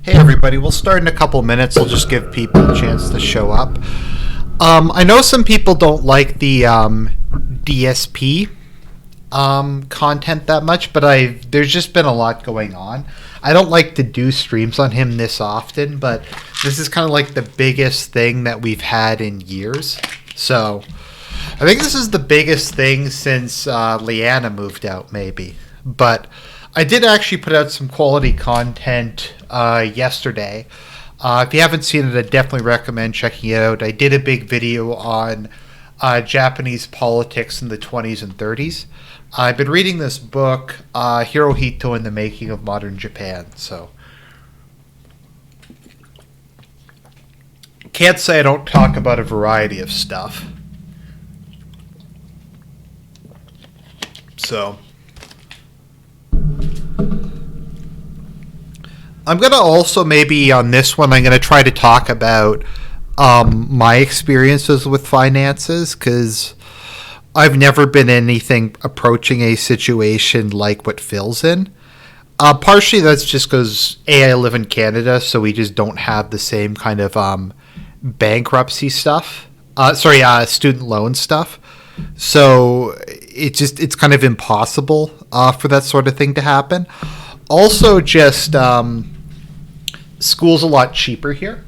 Hey everybody, we'll start in a couple minutes. I'll just give people a chance to show up. I know some people don't like the DSP content that much, but there's just been a lot going on. I don't like to do streams on him this often, but this is kind of like the biggest thing that we've had in years. So I think this is the biggest thing since Leanna moved out, maybe. But I did actually put out some quality content yesterday. If you haven't seen it, I definitely recommend checking it out. I did a big video on Japanese politics in the 20s and 30s. I've been reading this book, Hirohito and the Making of Modern Japan. So can't say I don't talk about a variety of stuff. So I'm going to also maybe on this one, I'm going to try to talk about my experiences with finances, because I've never been anything approaching a situation like what Phil's in. Partially that's just because, I live in Canada, so we just don't have the same kind of bankruptcy stuff. Student loan stuff. So it's kind of impossible for that sort of thing to happen. Also, just school's a lot cheaper here.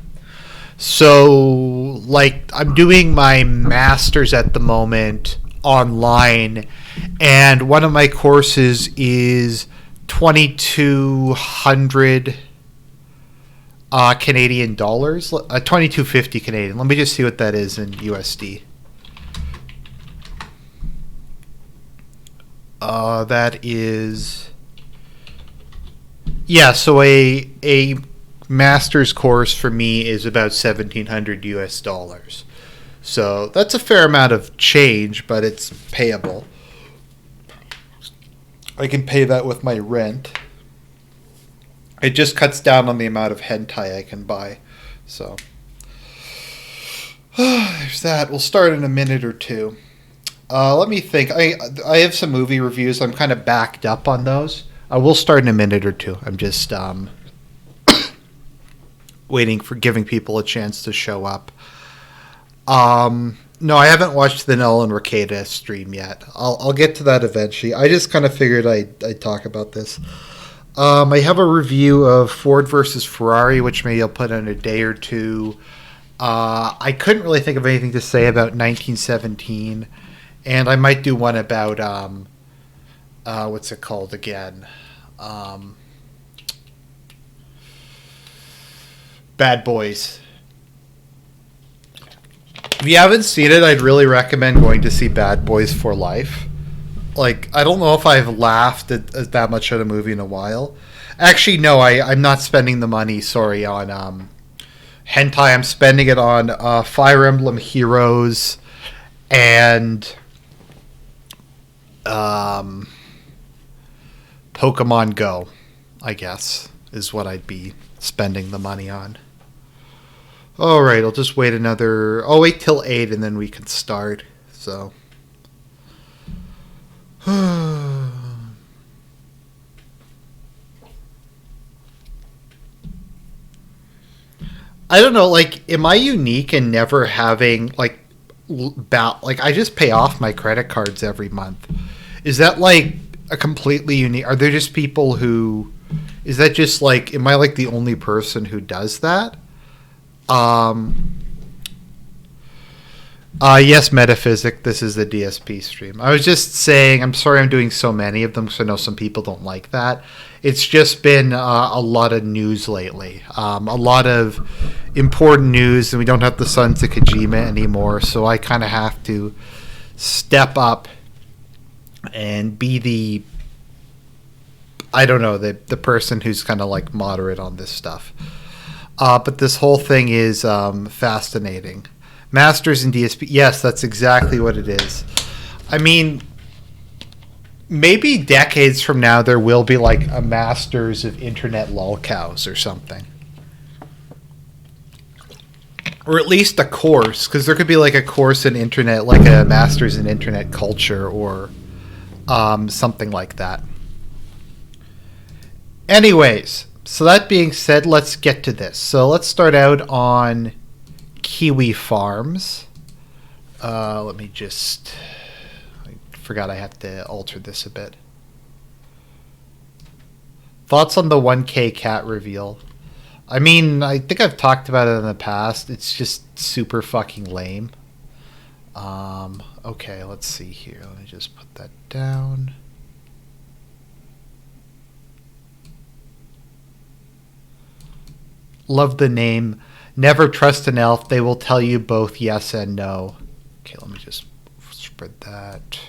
So, like, I'm doing my master's at the moment online, and one of my courses is 2,200 Canadian dollars, 2,250 Canadian. Let me just see what that is in USD. That is, yeah. So a master's course for me is about $1,700 US. So that's a fair amount of change, but it's payable. I can pay that with my rent. It just cuts down on the amount of hentai I can buy. So there's that. We'll start in a minute or two. Let me think. I have some movie reviews. I'm kind of backed up on those. I will start in a minute or two. I'm just waiting for giving people a chance to show up. No, I haven't watched the Nell and Ricada stream yet. I'll get to that eventually. I just kind of figured I'd talk about this. I have a review of Ford versus Ferrari, which maybe I'll put in a day or two. I couldn't really think of anything to say about 1917. And I might do one about, what's it called again? Bad Boys. If you haven't seen it, I'd really recommend going to see Bad Boys for Life. Like, I don't know if I've laughed at that much at a movie in a while. Actually, no, I'm not spending the money, on hentai. I'm spending it on Fire Emblem Heroes and Pokemon Go, I guess, is what I'd be spending the money on. All right, I'll just wait I'll wait till 8 and then we can start. So I don't know, like, am I unique in never having like I just pay off my credit cards every month? Is that like a completely unique? Are there just people who? Is that just like? Am I like the only person who does that? Yes, Metaphysic. This is the DSP stream. I was just saying, I'm sorry I'm doing so many of them because I know some people don't like that. It's just been a lot of news lately. A lot of important news, and we don't have the Sons of Kojima anymore, so I kind of have to step up and be the person who's kind of like moderate on this stuff. But this whole thing is fascinating. Masters in DSP. Yes, that's exactly what it is. I mean, maybe decades from now there will be like a Masters of Internet lolcows or something. Or at least a course, because there could be like a course in Internet, like a Masters in Internet Culture or something like that. Anyways, So that being said, let's get to this. So let's start out on Kiwi Farms. Let me just... I forgot I have to alter this a bit. Thoughts on the 1K cat reveal? I mean, I think I've talked about it in the past. It's just super fucking lame. Okay, let's see here. Let me just put that down. Love the name. Never trust an elf. They will tell you both yes and no. Okay, let me just spread that.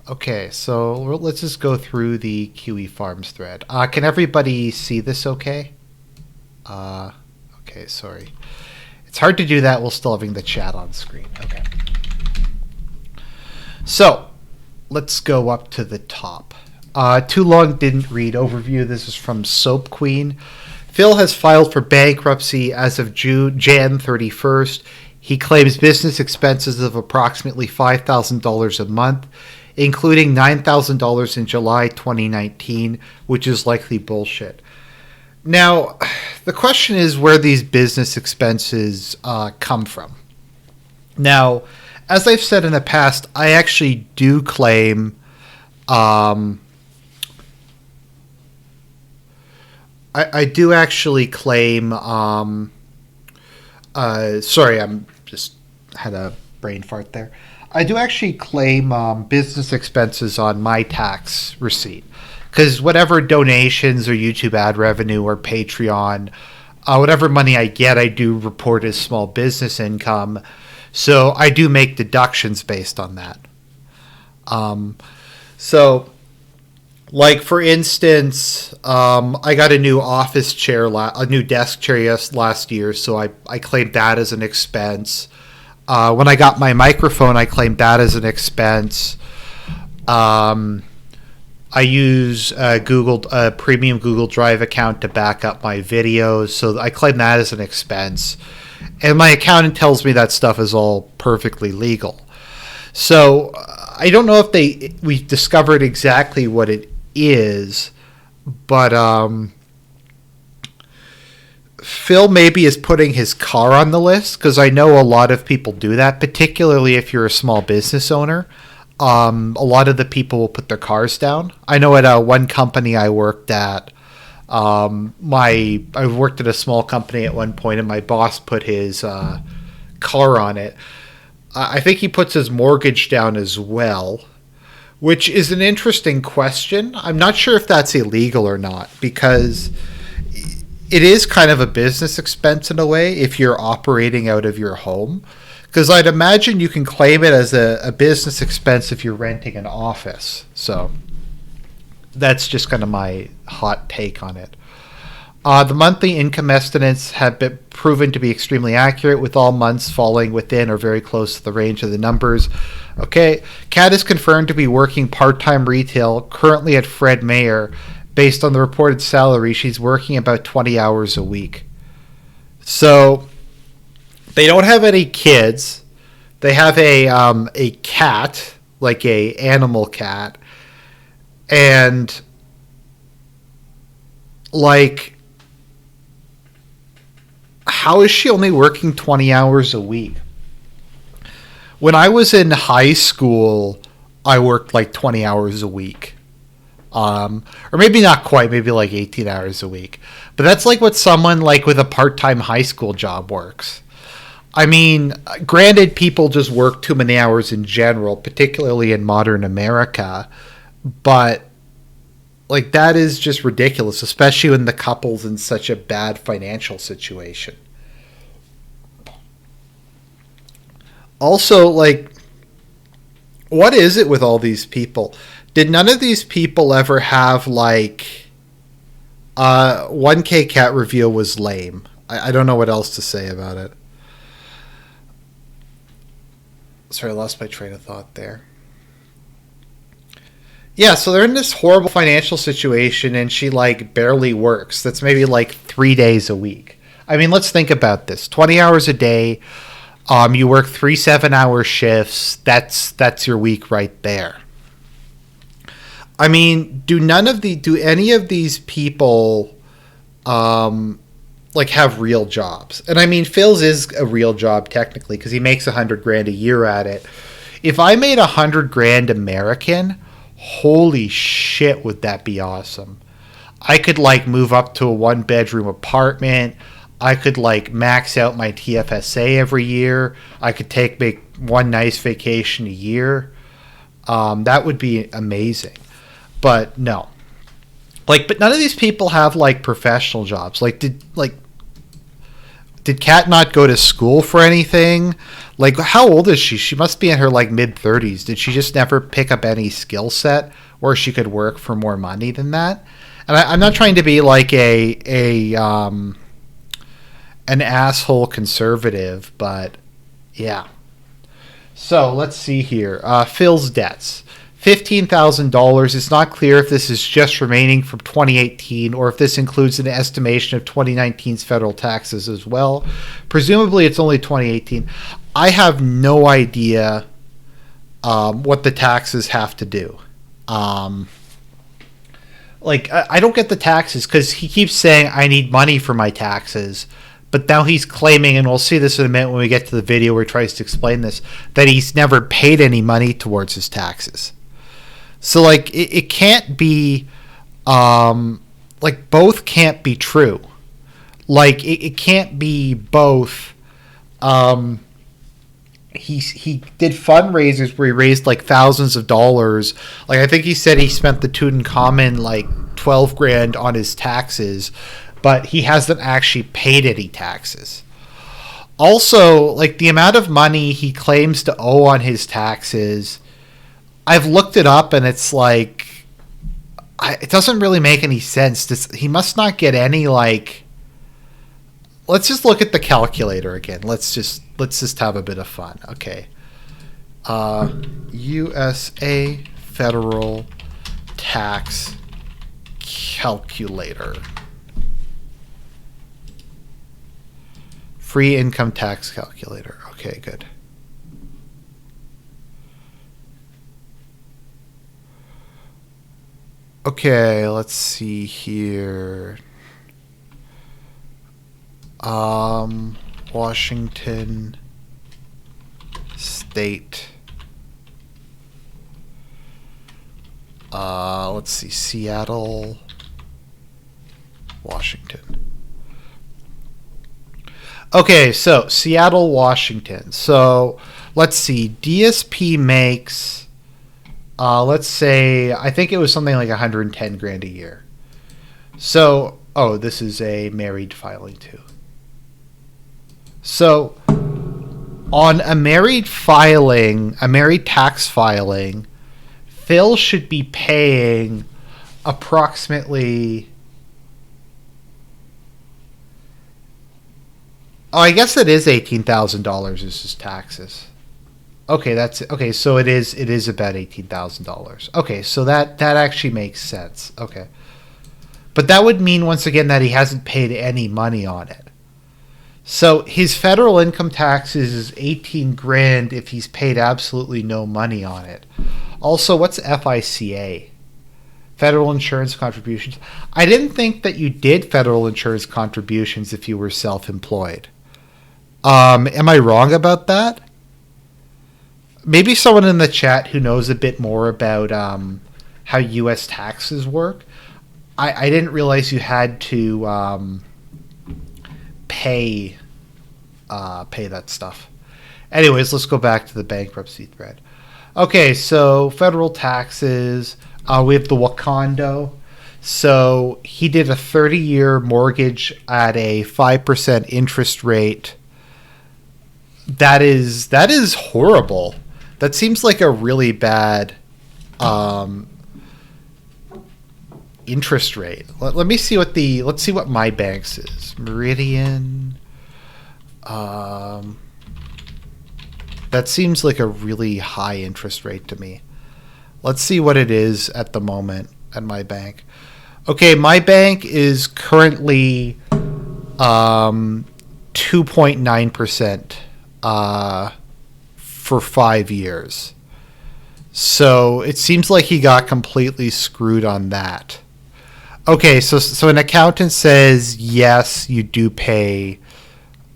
Okay, so let's just go through the Kiwi Farms thread. Can everybody see this okay? Okay, sorry. It's hard to do that while still having the chat on screen. Okay. So, let's go up to the top. Too long didn't read overview. This is from Soap Queen. Phil has filed for bankruptcy as of Jan 31st. He claims business expenses of approximately $5,000 a month, including $9,000 in July 2019, which is likely bullshit. Now, the question is where these business expenses come from. Now, as I've said in the past, I actually do claim... I do actually claim... sorry, I'm just had a brain fart there. I do actually claim business expenses on my tax receipt. Because whatever donations or YouTube ad revenue or Patreon, whatever money I get, I do report as small business income. So I do make deductions based on that. So, like for instance, I got a new office chair, a new desk chair last year, so I claimed that as an expense. When I got my microphone, I claimed that as an expense. I use a premium Google Drive account to back up my videos, so I claim that as an expense. And my accountant tells me that stuff is all perfectly legal. So I don't know if we discovered exactly what it is, but Phil maybe is putting his car on the list, because I know a lot of people do that, particularly if you're a small business owner. A lot of the people will put their cars down. I know at one company I worked at, I worked at a small company at one point, and my boss put his car on it. I think he puts his mortgage down as well, which is an interesting question. I'm not sure if that's illegal or not, because it is kind of a business expense in a way if you're operating out of your home. Because I'd imagine you can claim it as a business expense if you're renting an office. So that's just kind of my hot take on it. The monthly income estimates have been proven to be extremely accurate, with all months falling within or very close to the range of the numbers. Okay, Kat is confirmed to be working part-time retail, currently at Fred Mayer. Based on the reported salary, she's working about 20 hours a week. So... they don't have any kids. They have a cat, like a animal cat, and like, how is she only working 20 hours a week? When I was in high school, I worked like 20 hours a week. Or maybe not quite, maybe like 18 hours a week. But that's like what someone like with a part-time high school job works. I mean, granted, people just work too many hours in general, particularly in modern America, but like that is just ridiculous, especially when the couple's in such a bad financial situation. Also, like, what is it with all these people? Did none of these people ever have like 1K cat reveal was lame. I don't know what else to say about it. Sorry, I lost my train of thought there. Yeah, so they're in this horrible financial situation, and she, like, barely works. That's maybe, like, 3 days a week. I mean, let's think about this. 20 hours a day. You work 3 7-hour shifts. That's your week right there. I mean, do any of these people like have real jobs? And I mean, Phil's is a real job technically because he makes $100,000 a year at it. If I made $100,000 American, holy shit, would that be awesome? I could like move up to a 1-bedroom apartment. I could like max out my TFSA every year. I could make one nice vacation a year. That would be amazing. But no. But none of these people have like professional jobs. Did Kat not go to school for anything? Like, how old is she? She must be in her like mid-30s. Did she just never pick up any skill set where she could work for more money than that? And I'm not trying to be like an asshole conservative, but yeah. So let's see here. Phil's debts. $15,000. It's not clear if this is just remaining from 2018 or if this includes an estimation of 2019's federal taxes as well. Presumably it's only 2018. I have no idea what the taxes have to do. I don't get the taxes because he keeps saying I need money for my taxes. But now he's claiming, and we'll see this in a minute when we get to the video where he tries to explain this, that he's never paid any money towards his taxes. So, like, it can't be, both can't be true. Like, it can't be both. He did fundraisers where he raised, like, thousands of dollars. Like, I think he said he spent the Tutankhamun, like, $12,000 on his taxes, but he hasn't actually paid any taxes. Also, like, the amount of money he claims to owe on his taxes, I've looked it up, and it's like, it doesn't really make any sense. He must not get any, like, let's just look at the calculator again. Let's just have a bit of fun. Okay. USA federal tax calculator. Free income tax calculator. Okay, good. Okay, let's see here. Washington State. Let's see, Seattle, Washington. Okay, so Seattle, Washington. So let's see, DSP makes, let's say, I think it was something like $110,000 a year. So, oh, this is a married filing too. So on a married tax filing, Phil should be paying approximately, oh, I guess it is $18,000 is his taxes. Okay, okay, so it is about $18,000. Okay, so that actually makes sense. Okay. But that would mean once again that he hasn't paid any money on it. So his federal income taxes is $18,000 if he's paid absolutely no money on it. Also, what's FICA? Federal insurance contributions. I didn't think that you did federal insurance contributions if you were self-employed. Am I wrong about that? Maybe someone in the chat who knows a bit more about how U.S. taxes work. I didn't realize you had to pay that stuff. Anyways, let's go back to the bankruptcy thread. Okay, so federal taxes. We have the Wakando. So he did a 30-year mortgage at a 5% interest rate. That is horrible. That seems like a really bad interest rate. Let me see let's see what my bank's is. Meridian. That seems like a really high interest rate to me. Let's see what it is at the moment at my bank. Okay, my bank is currently 2.9% for 5 years. So it seems like he got completely screwed on that. Okay, so an accountant says yes, you do pay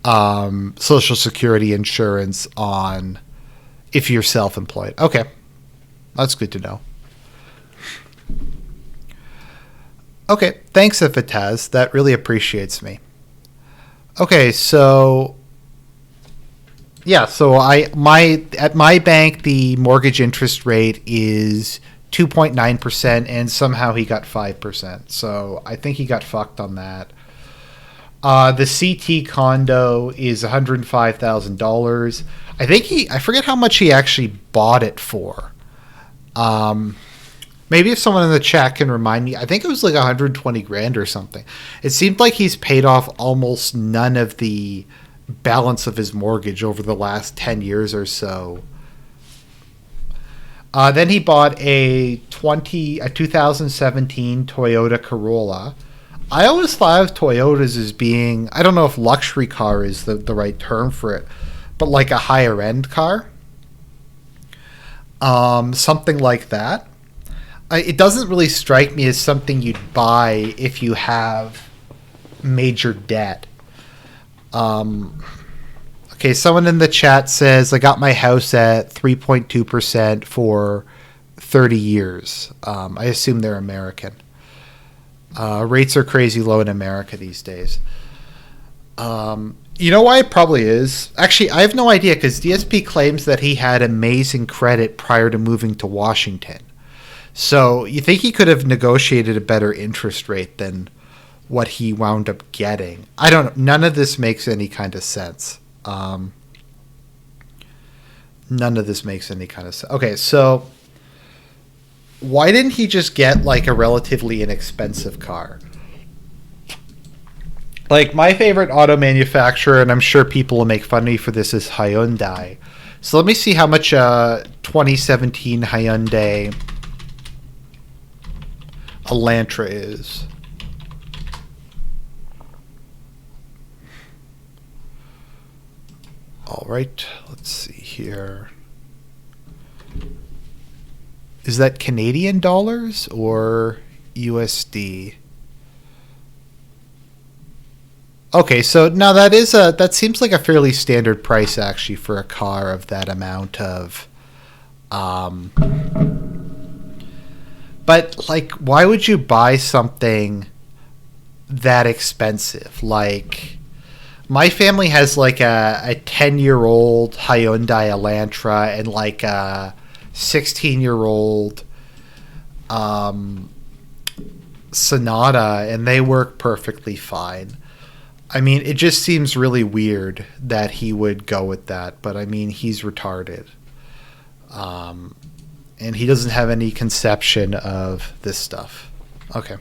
Social Security insurance on if you're self-employed. Okay, that's good to know. Okay, thanks, Ifitaz. That really appreciates me. Okay, so yeah, so at my bank the mortgage interest rate is 2.9%, and somehow he got 5%. So I think he got fucked on that. The CT condo is $105,000. I forget how much he actually bought it for. Maybe if someone in the chat can remind me, I think it was like 120 grand or something. It seemed like he's paid off almost none of the balance of his mortgage over the last 10 years or so. Then he bought a 2017 Toyota Corolla. I always thought of Toyotas as being, I don't know if luxury car is the right term for it, but like a higher end car. Something like that. It doesn't really strike me as something you'd buy if you have major debt. Okay, someone in the chat says, I got my house at 3.2% for 30 years. I assume they're American. Rates are crazy low in America these days. You know why it probably is? Actually, I have no idea, because DSP claims that he had amazing credit prior to moving to Washington. So you think he could have negotiated a better interest rate than what he wound up getting? I don't know. None of this makes any kind of sense. None of this makes any kind of sense. Okay, so why didn't he just get like a relatively inexpensive car? Like, my favorite auto manufacturer, and I'm sure people will make fun of me for this, is Hyundai. So let me see how much 2017 Hyundai Elantra is. All right, let's see here. Is that Canadian dollars or USD? Okay, so now that seems like a fairly standard price actually for a car of that amount of but like, why would you buy something that expensive? Like, my family has like a 10-year-old Hyundai Elantra and like a 16-year-old Sonata, and they work perfectly fine. I mean, it just seems really weird that he would go with that, but I mean, he's retarded. And he doesn't have any conception of this stuff. Okay.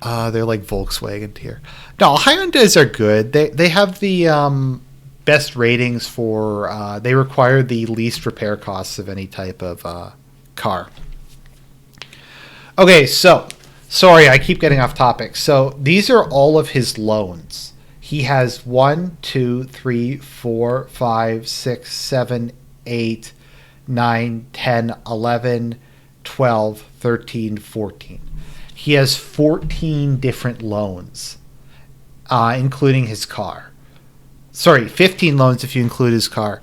They're like Volkswagen here. No, Hyundais are good. They have the best ratings for. They require the least repair costs of any type of car. Okay, so sorry, I keep getting off topic. So these are all of his loans. He has 1, 2, 3, 4, 5, 6, 7, 8, 9, 10, 11, 12, 13, 14. He has 14 different loans, including his car. Sorry, 15 loans if you include his car.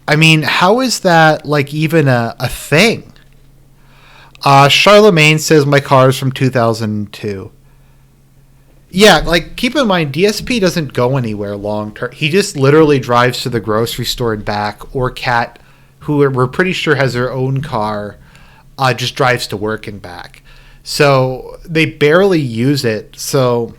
I mean, how is that like even a thing? Charlemagne says my car is from 2002. Yeah, like, keep in mind, DSP doesn't go anywhere long term. He just literally drives to the grocery store and back, or Kat, who we're pretty sure has her own car, just drives to work and back. So they barely use it. So,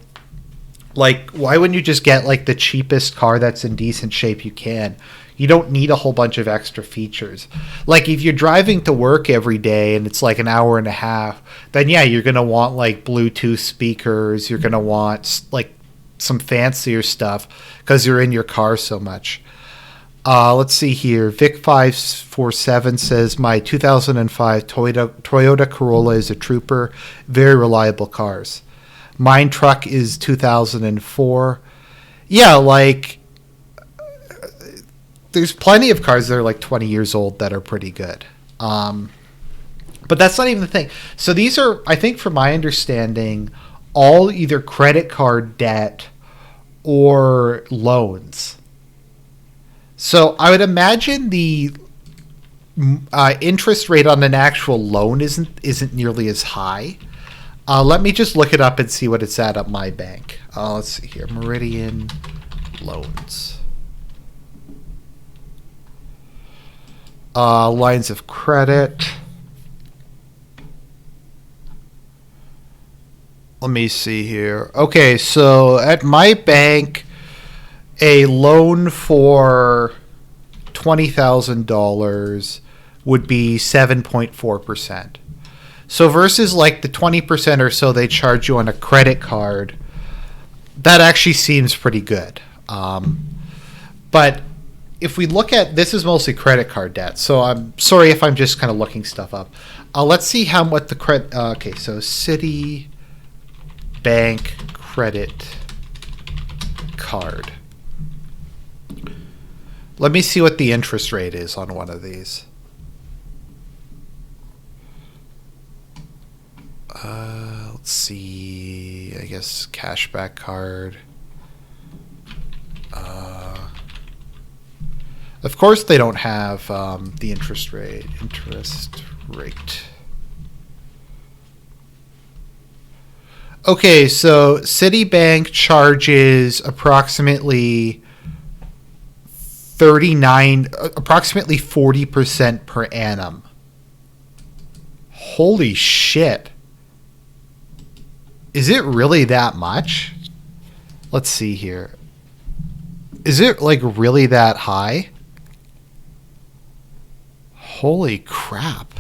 like, why wouldn't you just get, like, the cheapest car that's in decent shape you can? You don't need a whole bunch of extra features. Like, if you're driving to work every day and it's like an hour and a half, then yeah, you're going to want like Bluetooth speakers. You're going to want like some fancier stuff because you're in your car so much. Let's see here. Vic547 says my 2005 Toyota Corolla is a trooper. Very reliable cars. Mine truck is 2004. Yeah, like, there's plenty of cards that are like 20 years old that are pretty good. But that's not even the thing. So these are, I think from my understanding, all either credit card debt or loans. So I would imagine the interest rate on an actual loan isn't nearly as high. Let me just look it up and see what it's at my bank. Let's see here. Meridian loans. Lines of credit. Let me see here. Okay, so at my bank, a loan for $20,000 would be 7.4%. So versus like the 20% or so they charge you on a credit card, that actually seems pretty good. But if we look at, this is mostly credit card debt, so I'm sorry if I'm just kind of looking stuff up. Let's see what the credit. Okay, so Citi Bank credit card. Let me see what the interest rate is on one of these. Let's see. I guess cashback card. Of course, they don't have the interest rate. Okay, so Citibank charges approximately 40% per annum. Holy shit. Is it really that much? Let's see here. Is it like really that high? Holy crap.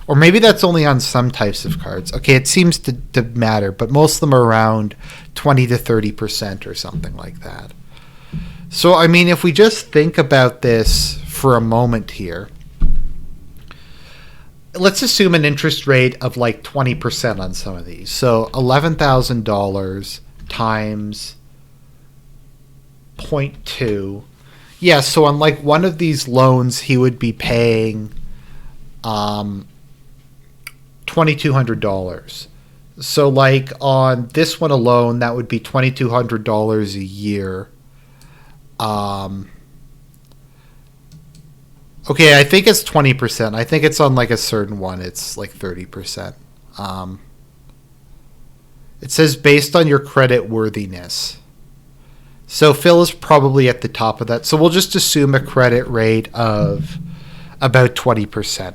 Or maybe that's only on some types of cards. Okay, it seems to matter, but most of them are around 20 to 30% or something like that. So, I mean, if we just think about this for a moment here, let's assume an interest rate of like 20% on some of these. So $11,000 times 0.2. Yeah, so on like one of these loans, he would be paying $2,200. So like on this one alone, that would be $2,200 a year. Okay, I think it's 20%. I think it's on like a certain one. It's like 30%. It says based on your credit worthiness. So Phil is probably at the top of that. So we'll just assume a credit rate of about 20%.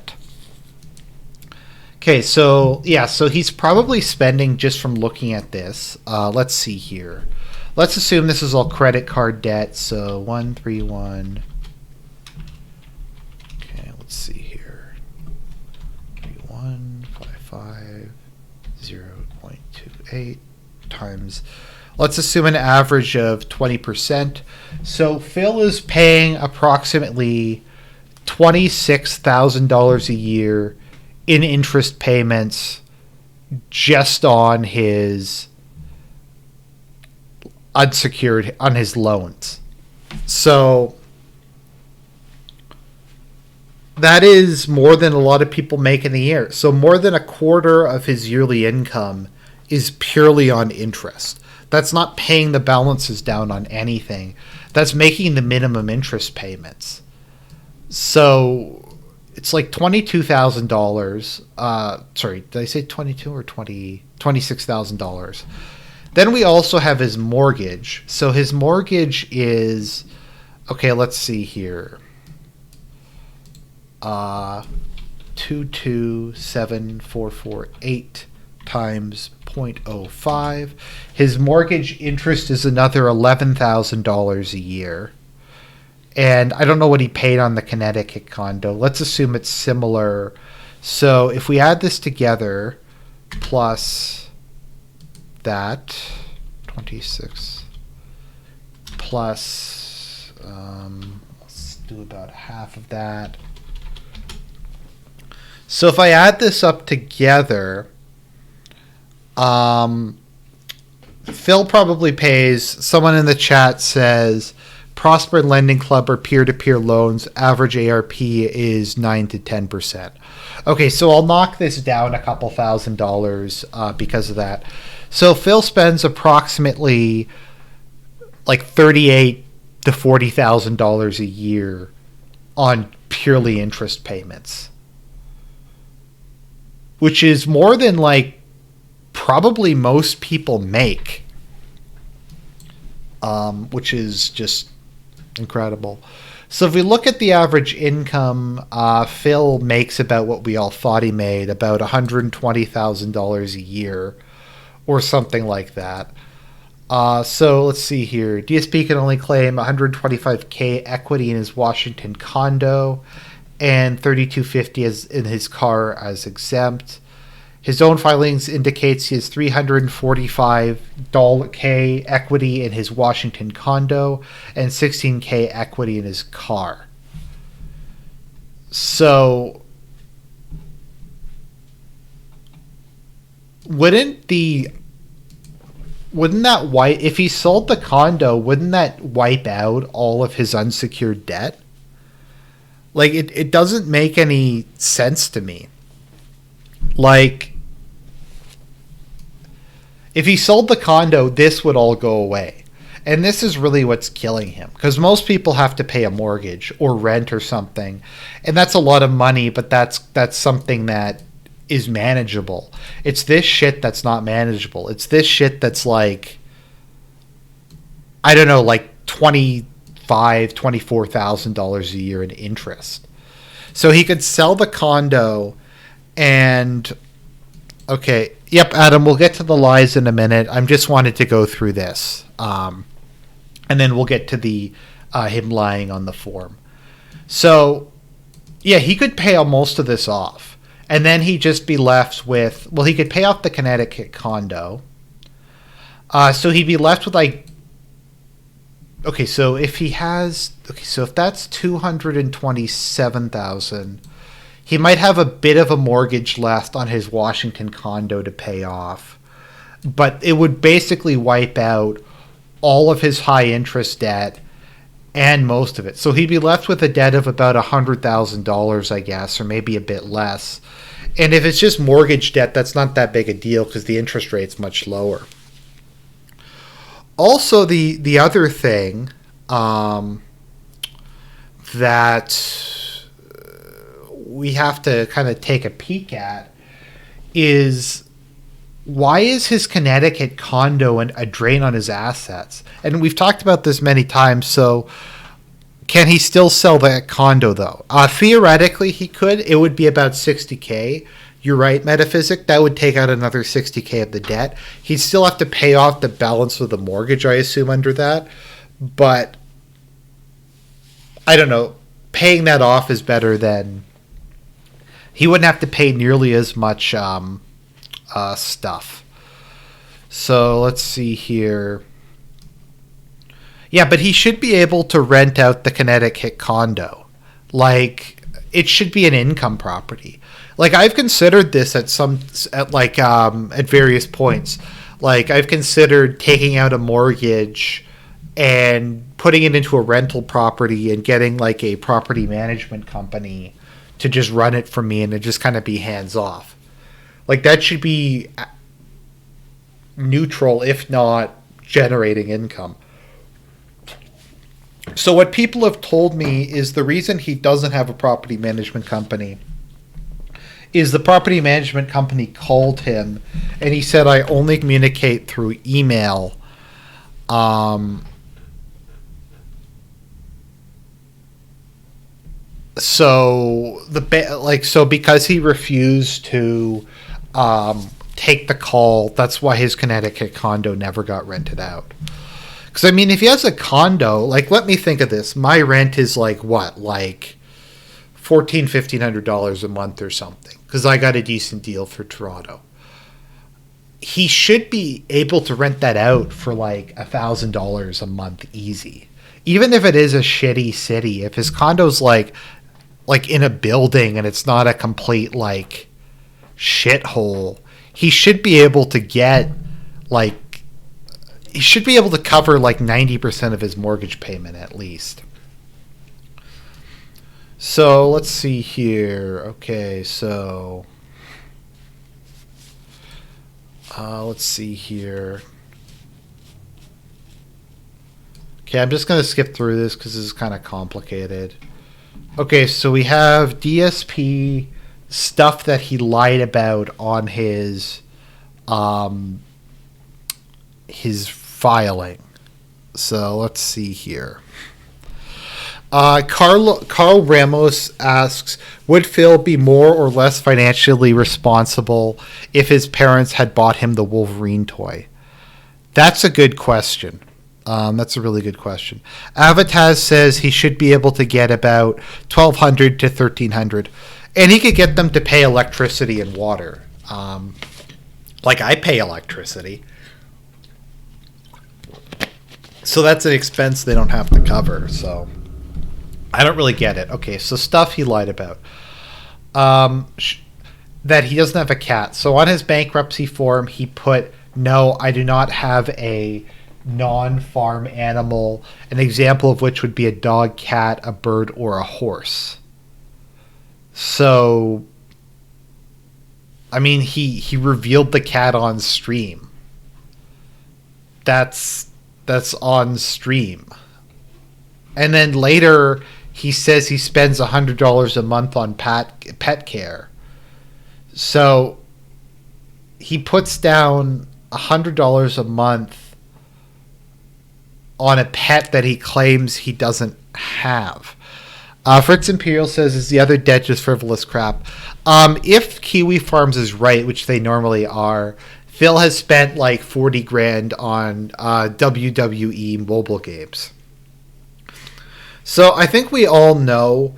Okay, so yeah, so he's probably spending, just from looking at this, let's see here. Let's assume this is all credit card debt. So 131. Okay, let's see here. 3155 0.28 times. Let's assume an average of 20%. So Phil is paying approximately $26,000 a year in interest payments just on his unsecured, on his loans. So that is more than a lot of people make in a year. So more than a quarter of his yearly income is purely on interest. That's not paying the balances down on anything. That's making the minimum interest payments. So it's like $22,000. Sorry, did I say 22 or 20? $26,000. Then we also have his mortgage. So his mortgage is, okay, let's see here. 227,448 times 0.05. His mortgage interest is another $11,000 a year. And I don't know what he paid on the Connecticut condo. Let's assume it's similar. So if we add this together, plus that, 26, plus, let's do about half of that. So if I add this up together, Phil probably pays, someone in the chat says, Prosper and Lending Club are peer-to-peer loans. Average ARP is 9 to 10%. Okay, so I'll knock this down a couple $1,000 because of that. So Phil spends approximately like $38,000 to $40,000 a year on purely interest payments, which is more than like probably most people make, which is just incredible. So if we look at the average income, Phil makes about what we all thought he made, about $120,000 a year or something like that. So let's see here. DSP can only claim $125K equity in his Washington condo and $3,250 as in his car as exempt. His own filings indicates he has $345K equity in his Washington condo and $16K equity in his car. So wouldn't that wipe, if he sold the condo, wouldn't that wipe out all of his unsecured debt? Like, it doesn't make any sense to me. Like, if he sold the condo, this would all go away. And this is really what's killing him. Because most people have to pay a mortgage or rent or something. And that's a lot of money, but that's something that is manageable. It's this shit that's not manageable. It's this shit that's like, I don't know, like $24,000 a year in interest. So he could sell the condo and, okay, yep, Adam, we'll get to the lies in a minute. I just wanted to go through this. And then we'll get to the him lying on the form. So, yeah, he could pay most of this off. And then he'd just be left with, well, he could pay off the Connecticut condo. So he'd be left with like, okay, so if he has, okay, so if that's $227,000, he might have a bit of a mortgage left on his Washington condo to pay off. But it would basically wipe out all of his high interest debt and most of it. So he'd be left with a debt of about $100,000, I guess, or maybe a bit less. And if it's just mortgage debt, that's not that big a deal because the interest rate's much lower. Also, the other thing that we have to kind of take a peek at is, why is his Connecticut condo a drain on his assets? And we've talked about this many times, so can he still sell that condo, though? Theoretically, he could. It would be about $60K. You're right, Metaphysic. That would take out another $60K of the debt. He'd still have to pay off the balance of the mortgage, I assume, under that. But, I don't know. Paying that off is better than... He wouldn't have to pay nearly as much stuff. So let's see here. Yeah, but he should be able to rent out the Connecticut condo. Like, it should be an income property. Like, I've considered this at various points. Like, I've considered taking out a mortgage and putting it into a rental property and getting like a property management company to just run it for me and to just kind of be hands off. Like, that should be neutral, if not generating income. So what people have told me is the reason he doesn't have a property management company is the property management company called him and he said, I only communicate through email. So because he refused to take the call, that's why his Connecticut condo never got rented out. Because, I mean, if he has a condo, like, let me think of this. My rent is like what? Like $1,400-$1,500 a month or something. Because I got a decent deal for Toronto. He should be able to rent that out for like $1,000 a month easy. Even if it is a shitty city. If his condo's like in a building and it's not a complete like shithole, he should be able to get like he should be able to cover like 90% of his mortgage payment at least. So let's see here. Okay, so let's see here. Okay, I'm just going to skip through this because this is kind of complicated. Okay, so we have DSP stuff that he lied about on his filing. So let's see here. Carl Ramos asks, would Phil be more or less financially responsible if his parents had bought him the Wolverine toy? That's a good question. That's a really good question. Avataz says he should be able to get about $1,200 to $1,300, and he could get them to pay electricity and water. Like I pay electricity, so that's an expense they don't have to cover. So I don't really get it. Okay, so stuff he lied about. That he doesn't have a cat. So on his bankruptcy form, he put, no, I do not have a non-farm animal, an example of which would be a dog, cat, a bird, or a horse. So, I mean, he revealed the cat on stream. That's on stream. And then later, he says he spends $100 a month on pet care. So, he puts down $100 a month on a pet that he claims he doesn't have. Fritz Imperial says, is the other debt just frivolous crap? If Kiwi Farms is right, which they normally are, Phil has spent like $40,000 on WWE mobile games. So I think we all know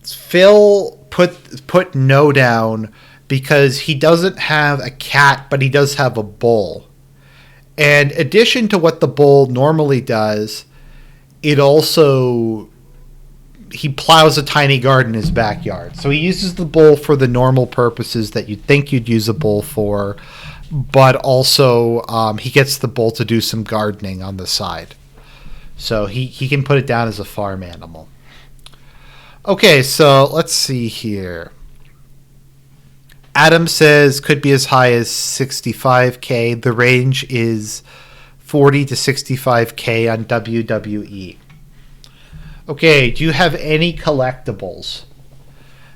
Phil put no down because he doesn't have a cat, but he does have a bull. And addition to what the bull normally does, it also, he plows a tiny garden in his backyard. So he uses the bull for the normal purposes that you'd think you'd use a bull for, but also he gets the bull to do some gardening on the side. So he can put it down as a farm animal. Okay, so let's see here. Adam says could be as high as $65K. The range is $40 to $65K on WWE. Okay, do you have any collectibles?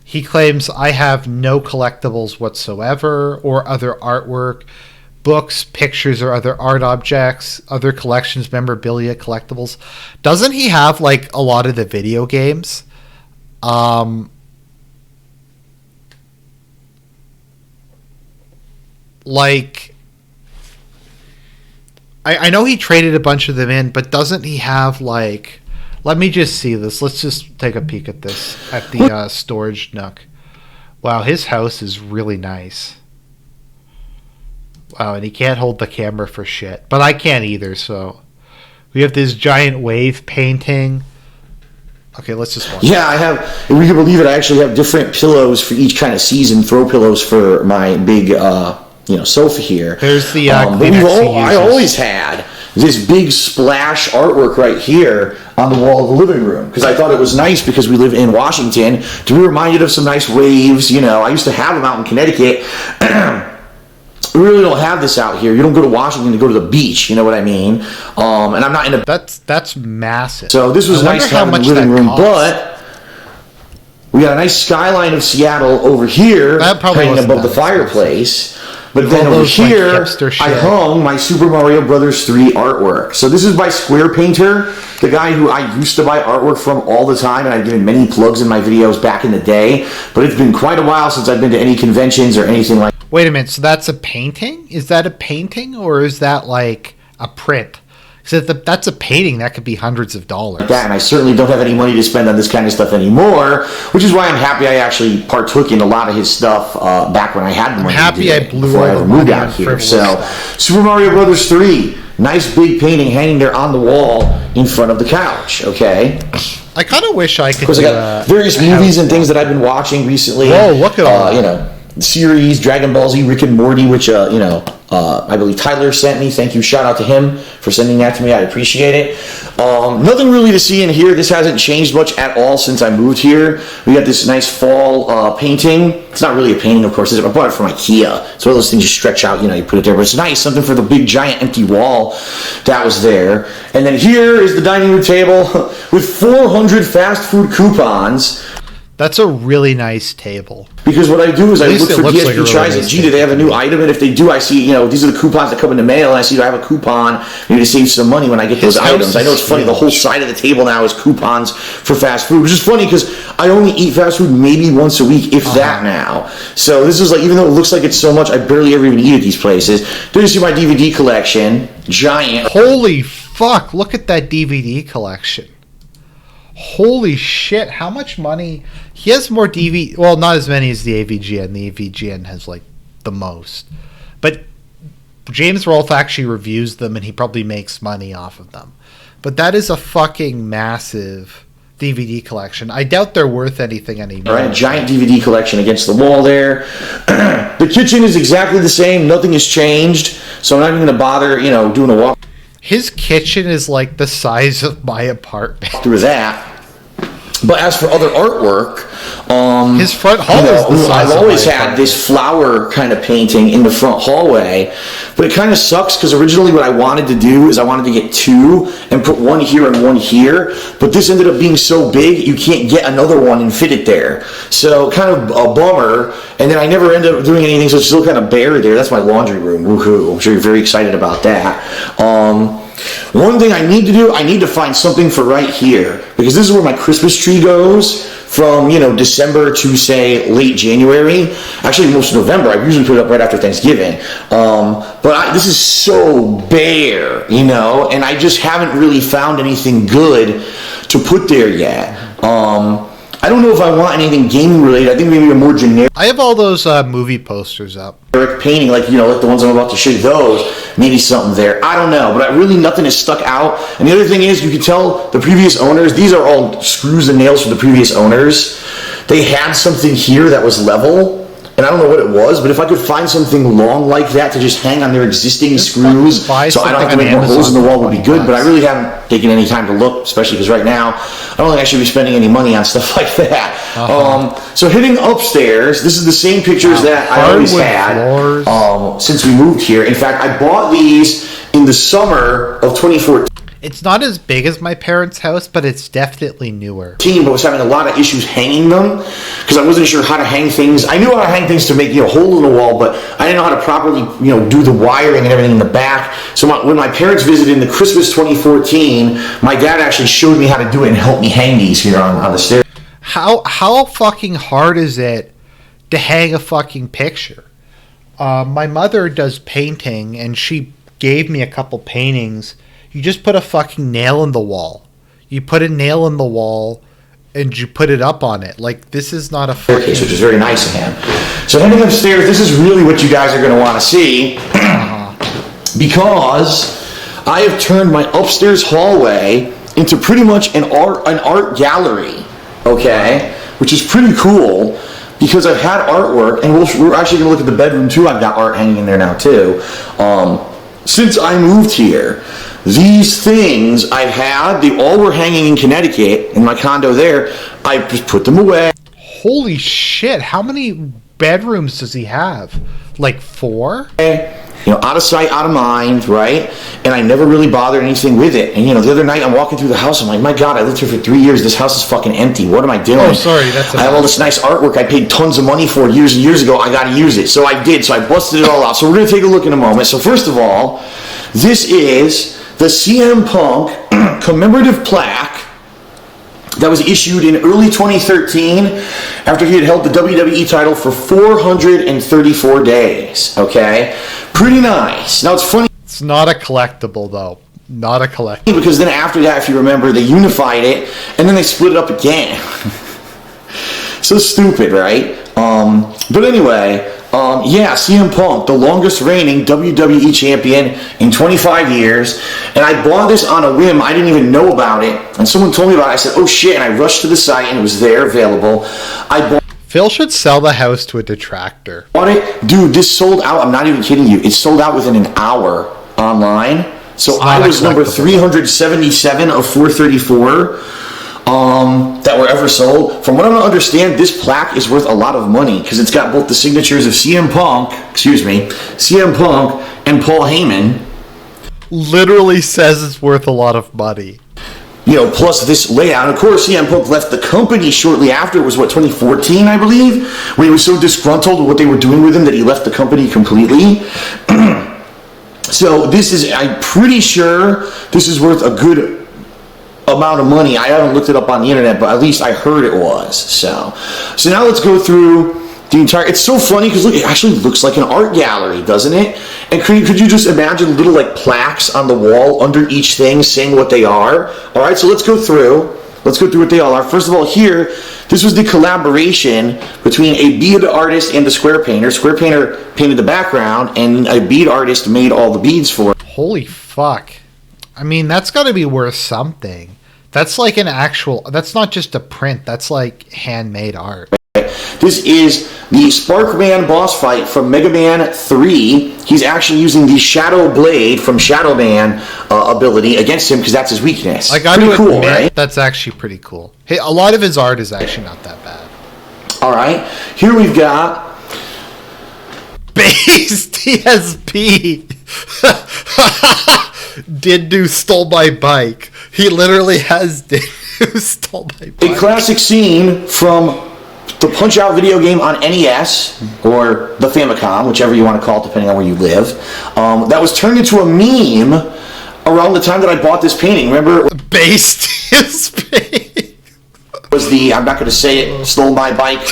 He claims, I have no collectibles whatsoever, or other artwork, books, pictures, or other art objects, other collections, memorabilia, collectibles. Doesn't he have like a lot of the video games? Like, I know he traded a bunch of them in, but doesn't he have, like... Let me just see this. Let's just take a peek at this, at the storage nook. Wow, his house is really nice. Wow, and he can't hold the camera for shit. But I can't either, so... We have this giant wave painting. Okay, let's just watch. Yeah, I have... If we can believe it, I actually have different pillows for each kind of season. Throw pillows for my big... sofa here. There's the I always had this big splash artwork right here on the wall of the living room because I thought it was nice because we live in Washington to be reminded of some nice waves. I used to have them out in Connecticut. We really don't have this out here. You don't go to Washington to go to the beach. You know what I mean? And I'm not in a... That's massive. So this was nice to have in the living room, but we got a nice skyline of Seattle over here hanging above the fireplace. But then over here, I hung my Super Mario Brothers 3 artwork. So this is by Square Painter, the guy who I used to buy artwork from all the time, and I've given many plugs in my videos back in the day. But it's been quite a while since I've been to any conventions or anything like that. Wait a minute, so that's a painting? Is that a painting, or is that like a print? So that's a painting that could be hundreds of dollars. And I certainly don't have any money to spend on this kind of stuff anymore, which is why I'm happy I actually partook in a lot of his stuff back when I had the money. I'm happy I blew before I all ever the moved money out on here. frivolous So, stuff. Super Mario Brothers 3, nice big painting hanging there on the wall in front of the couch. Okay. I kind of wish I could. Of course, I got various movies and things that I've been watching recently. Whoa! Look at all that. series, Dragon Ball Z, Rick and Morty, which I believe Tyler sent me. Thank you, shout out to him for sending that to me. I appreciate it. Nothing really to see in here. This hasn't changed much at all since I moved here. We got this nice fall painting. It's not really a painting, of course. I bought it from IKEA. It's one of those things you stretch out, you put it there. But it's nice, something for the big, giant, empty wall that was there. And then here is the dining room table with 400 fast food coupons. That's a really nice table. Because what I do is I look for DSP tries and, gee, do they have a new item? And if they do, I see, these are the coupons that come in the mail, and I see, do I have a coupon? I need to save some money when I get those items. I know it's funny, the whole side of the table now is coupons for fast food, which is funny because I only eat fast food maybe once a week, if that now. So this is like, even though it looks like it's so much, I barely ever even eat at these places. Then you see my DVD collection, giant. Holy fuck, look at that DVD collection. Holy shit, how much money? He has more DVD, well, not as many as the AVGN. The AVGN has like the most. But James Rolfe actually reviews them and he probably makes money off of them. But that is a fucking massive DVD collection. I doubt they're worth anything anymore. Right, a giant DVD collection against the wall there. The kitchen is exactly the same. Nothing has changed. So I'm not even going to bother, doing a walk. His kitchen is like the size of my apartment. Through that. But as for other artwork, his front hall is the size I've always had this flower kind of painting in the front hallway, but it kind of sucks because originally what I wanted to do is I wanted to get two and put one here and one here, but this ended up being so big you can't get another one and fit it there. So kind of a bummer, and then I never ended up doing anything, so it's still kind of bare there. That's my laundry room. Woohoo! I'm sure you're very excited about that. One thing I need to do, I need to find something for right here, because this is where my Christmas tree goes from, December to, say, late January. Actually, most of November. I usually put it up right after Thanksgiving. But this is so bare, and I just haven't really found anything good to put there yet. I don't know if I want anything gaming related. I think maybe a more generic. I have all those movie posters up. Painting, like the ones I'm about to show you, those, maybe something there. I don't know, but really nothing has stuck out. And the other thing is, you can tell the previous owners, these are all screws and nails for the previous owners. They had something here that was level, and I don't know what it was, but if I could find something long like that to just hang on their existing screws, so I don't have to make more holes in the wall, would be good. But I really haven't taken any time to look, especially because right now I don't think I should be spending any money on stuff like that. So hitting upstairs, this is the same pictures that I always had since we moved here. In fact, I bought these in the summer of 2014. It's not as big as my parents' house, but it's definitely newer. But was having a lot of issues hanging them because I wasn't sure how to hang things. I knew how to hang things to make a hole in the wall, but I didn't know how to properly do the wiring and everything in the back. So when my parents visited in the Christmas 2014, my dad actually showed me how to do it and helped me hang these here on the stairs. How fucking hard is it to hang a fucking picture? My mother does painting, and she gave me a couple paintings. You just put a fucking nail in the wall. You put a nail in the wall, and you put it up on it. Like, this is not a staircase, which is very nice of him. So heading upstairs, this is really what you guys are going to want to see, because I have turned my upstairs hallway into pretty much an art gallery. Okay, which is pretty cool because I've had artwork, and we're actually going to look at the bedroom too. I've got art hanging in there now too. Since I moved here, these things I've had, they all were hanging in Connecticut in my condo there. I just put them away. Holy shit, how many bedrooms does he have? Like 4? Out of sight, out of mind, right? And I never really bothered anything with it. And, the other night I'm walking through the house, I'm like, my God, I lived here for 3 years. This house is fucking empty. What am I doing? Oh, sorry. I have all this nice artwork I paid tons of money for years and years ago. I got to use it. So I did. So I busted it all out. So we're going to take a look in a moment. So first of all, this is the CM Punk commemorative plaque that was issued in early 2013 after he had held the WWE title for 434 days. Okay? Pretty nice. Now, it's funny. It's not a collectible, though. Not a collectible. Because then after that, if you remember, they unified it, and then they split it up again. So stupid, right? But anyway, CM Punk, the longest reigning WWE champion in 25 years. And I bought this on a whim. I didn't even know about it. And someone told me about it. I said, oh shit. And I rushed to the site and it was there available. I bought Phil should sell the house to a detractor. Dude, this sold out. I'm not even kidding you. It sold out within an hour online. So I was number 377 of 434 that were ever sold. From what I understand, this plaque is worth a lot of money because it's got both the signatures of CM Punk and Paul Heyman. Literally says it's worth a lot of money. You know, plus this layout. Of course, CM Punk left the company shortly after. It was, 2014, I believe, when he was so disgruntled with what they were doing with him that he left the company completely. So this is, I'm pretty sure this is worth a good amount of money. I haven't looked it up on the internet, but at least I heard it was. So now let's go through the entire. It's so funny because look, it actually looks like an art gallery, doesn't it? And could you just imagine little like plaques on the wall under each thing saying what they are? All right, so let's go through what they all are. First of all, here, this was the collaboration between a bead artist and the square painter. Square painter painted the background, and a bead artist made all the beads for it. Holy fuck. I mean, that's got to be worth something. That's like an actual, that's not just a print, that's like handmade art. This is the Sparkman boss fight from Mega Man 3. He's actually using the Shadow Blade from Shadow Man ability against him because that's his weakness. I gotta admit, right? That's actually pretty cool. Hey, a lot of his art is actually not that bad. All right, here we've got Base DSP. Did stole my bike. He literally has stole my bike. A classic scene from the Punch-Out video game on NES, or the Famicom, whichever you want to call it, depending on where you live, that was turned into a meme around the time that I bought this painting. Remember? Base DSP. Was the, I'm not going to say it, stole my bike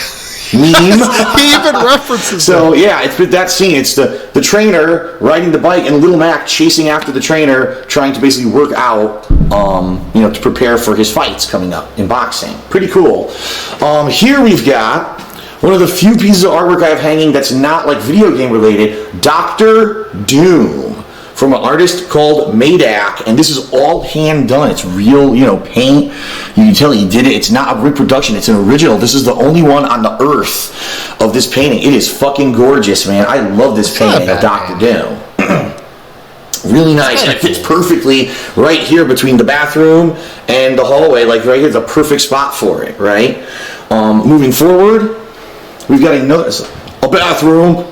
meme. He even references So, yeah, it's that scene. It's the trainer riding the bike and Little Mac chasing after the trainer, trying to basically work out, to prepare for his fights coming up in boxing. Pretty cool. Here we've got one of the few pieces of artwork I have hanging that's not like video game related, Dr. Doom, from an artist called Madak, and this is all hand done. It's real, paint. You can tell he did it. It's not a reproduction. It's an original. This is the only one on the earth of this painting. It is fucking gorgeous, man. I love this painting of Dr. Doom. Really nice, and it fits perfectly right here between the bathroom and the hallway. Like right here, the perfect spot for it, right? Moving forward, we've got a bathroom.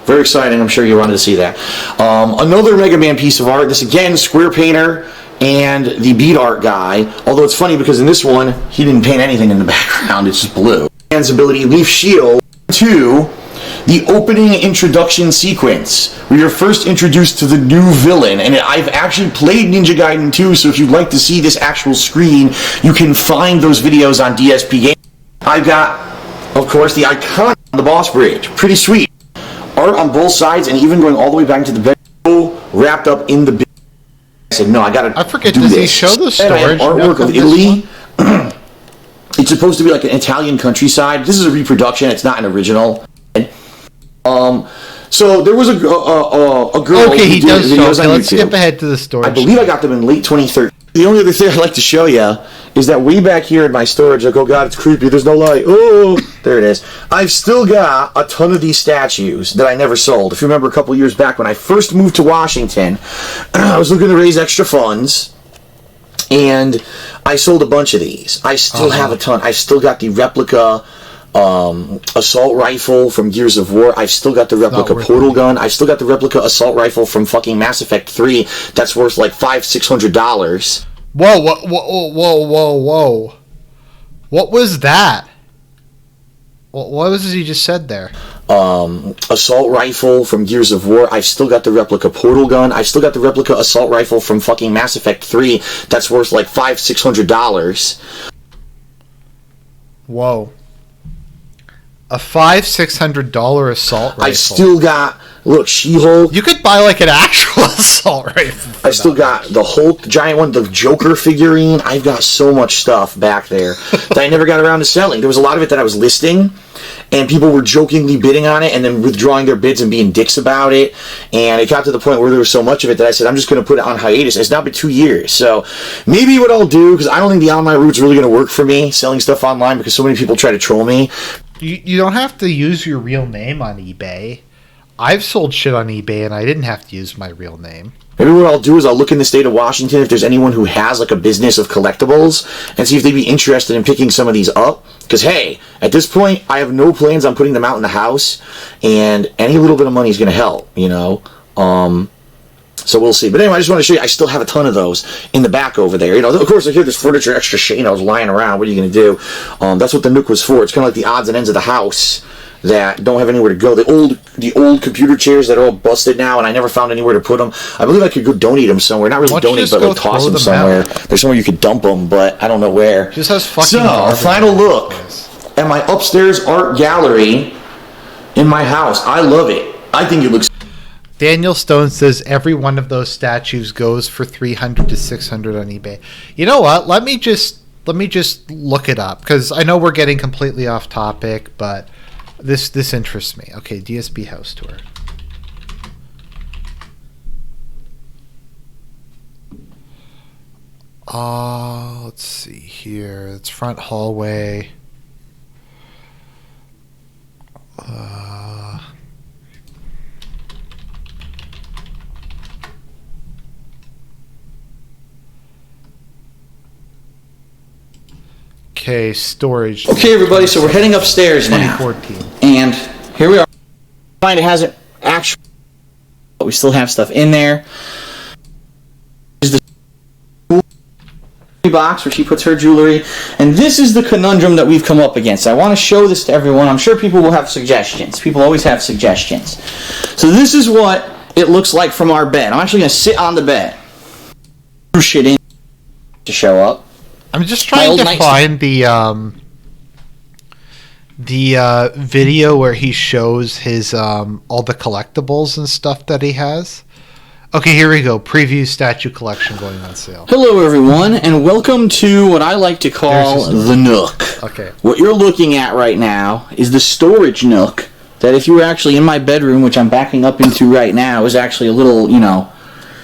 Very exciting. I'm sure you wanted to see that. Another Mega Man piece of art. This again, square painter and the bead art guy. Although it's funny because in this one, he didn't paint anything in the background. It's just blue. Man's ability, Leaf Shield. 2. The opening introduction sequence, where you're first introduced to the new villain. And I've actually played Ninja Gaiden 2, so if you'd like to see this actual screen, you can find those videos on DSP Games. I've got, of course, the icon on the boss bridge. Pretty sweet. Art on both sides, and even going all the way back to the bed, wrapped up in the bed. I said, no, I gotta I forget, do does this. he show the storage? And I have artwork of Italy. It's supposed to be like an Italian countryside. This is a reproduction. It's not an original. So there was a girl. Okay, he does show. Okay, let's skip ahead to the storage. I believe I got them in late 2013. The only other thing I'd like to show you is that way back here in my storage, like, oh god, it's creepy, there's no light. Oh, there it is. I've still got a ton of these statues that I never sold. If you remember a couple years back when I first moved to Washington, I was looking to raise extra funds, and I sold a bunch of these. I still have a ton. I've still got the replica assault rifle from Gears of War. I've still got the replica portal gun. I've still got the replica assault rifle from fucking Mass Effect 3 that's worth like $500-$600. Whoa. What was that? What was it you just said there? Assault rifle from Gears of War. I've still got the replica portal gun. I've still got the replica assault rifle from fucking Mass Effect 3 that's worth like $500-$600. Whoa. A $500-$600 assault rifle. I still got, look, She-Hulk. You could buy like an actual assault rifle. I still got the Hulk, the giant one, the Joker figurine. I've got so much stuff back there that I never got around to selling. There was a lot of it that I was listing, and people were jokingly bidding on it and then withdrawing their bids and being dicks about it. And it got to the point where there was so much of it that I said, I'm just going to put it on hiatus. It's now been 2 years. So maybe what I'll do, because I don't think the online route's really going to work for me, selling stuff online, because so many people try to troll me. You don't have to use your real name on eBay. I've sold shit on eBay and I didn't have to use my real name. Maybe what I'll do is I'll look in the state of Washington if there's anyone who has like a business of collectibles and see if they'd be interested in picking some of these up. Because, hey, at this point, I have no plans on putting them out in the house, and any little bit of money is going to help, you know. So we'll see. But anyway, I just want to show you, I still have a ton of those in the back over there. You know, of course, I hear this furniture extra shit, you know, is lying around. What are you going to do? That's what the Nook was for. It's kind of like the odds and ends of the house that don't have anywhere to go. The old computer chairs that are all busted now, and I never found anywhere to put them. I believe I could go donate them somewhere. Not really donate, but like toss them somewhere. There's somewhere you could dump them, but I don't know where. Just has fucking. So, final look at my upstairs art gallery in my house. I love it. I think it looks. Daniel Stone says every one of those statues goes for $300 to $600 on eBay. You know what? Let me just look it up, because I know we're getting completely off topic, but this interests me. Okay, DSP house tour. Let's see here. It's front hallway. Okay, storage. Okay, everybody, so we're heading upstairs now. 2014. And here we are. It hasn't actually, but we still have stuff in there. There's the box where she puts her jewelry. And this is the conundrum that we've come up against. I want to show this to everyone. I'm sure people will have suggestions. People always have suggestions. So this is what it looks like from our bed. I'm actually going to sit on the bed. Shit in to show up. I'm just trying to find the video where he shows his all the collectibles and stuff that he has. Okay, here we go. Preview statue collection going on sale. Hello, everyone, and welcome to what I like to call the Nook. Okay. What you're looking at right now is the storage nook that if you were actually in my bedroom, which I'm backing up into right now, is actually a little, you know,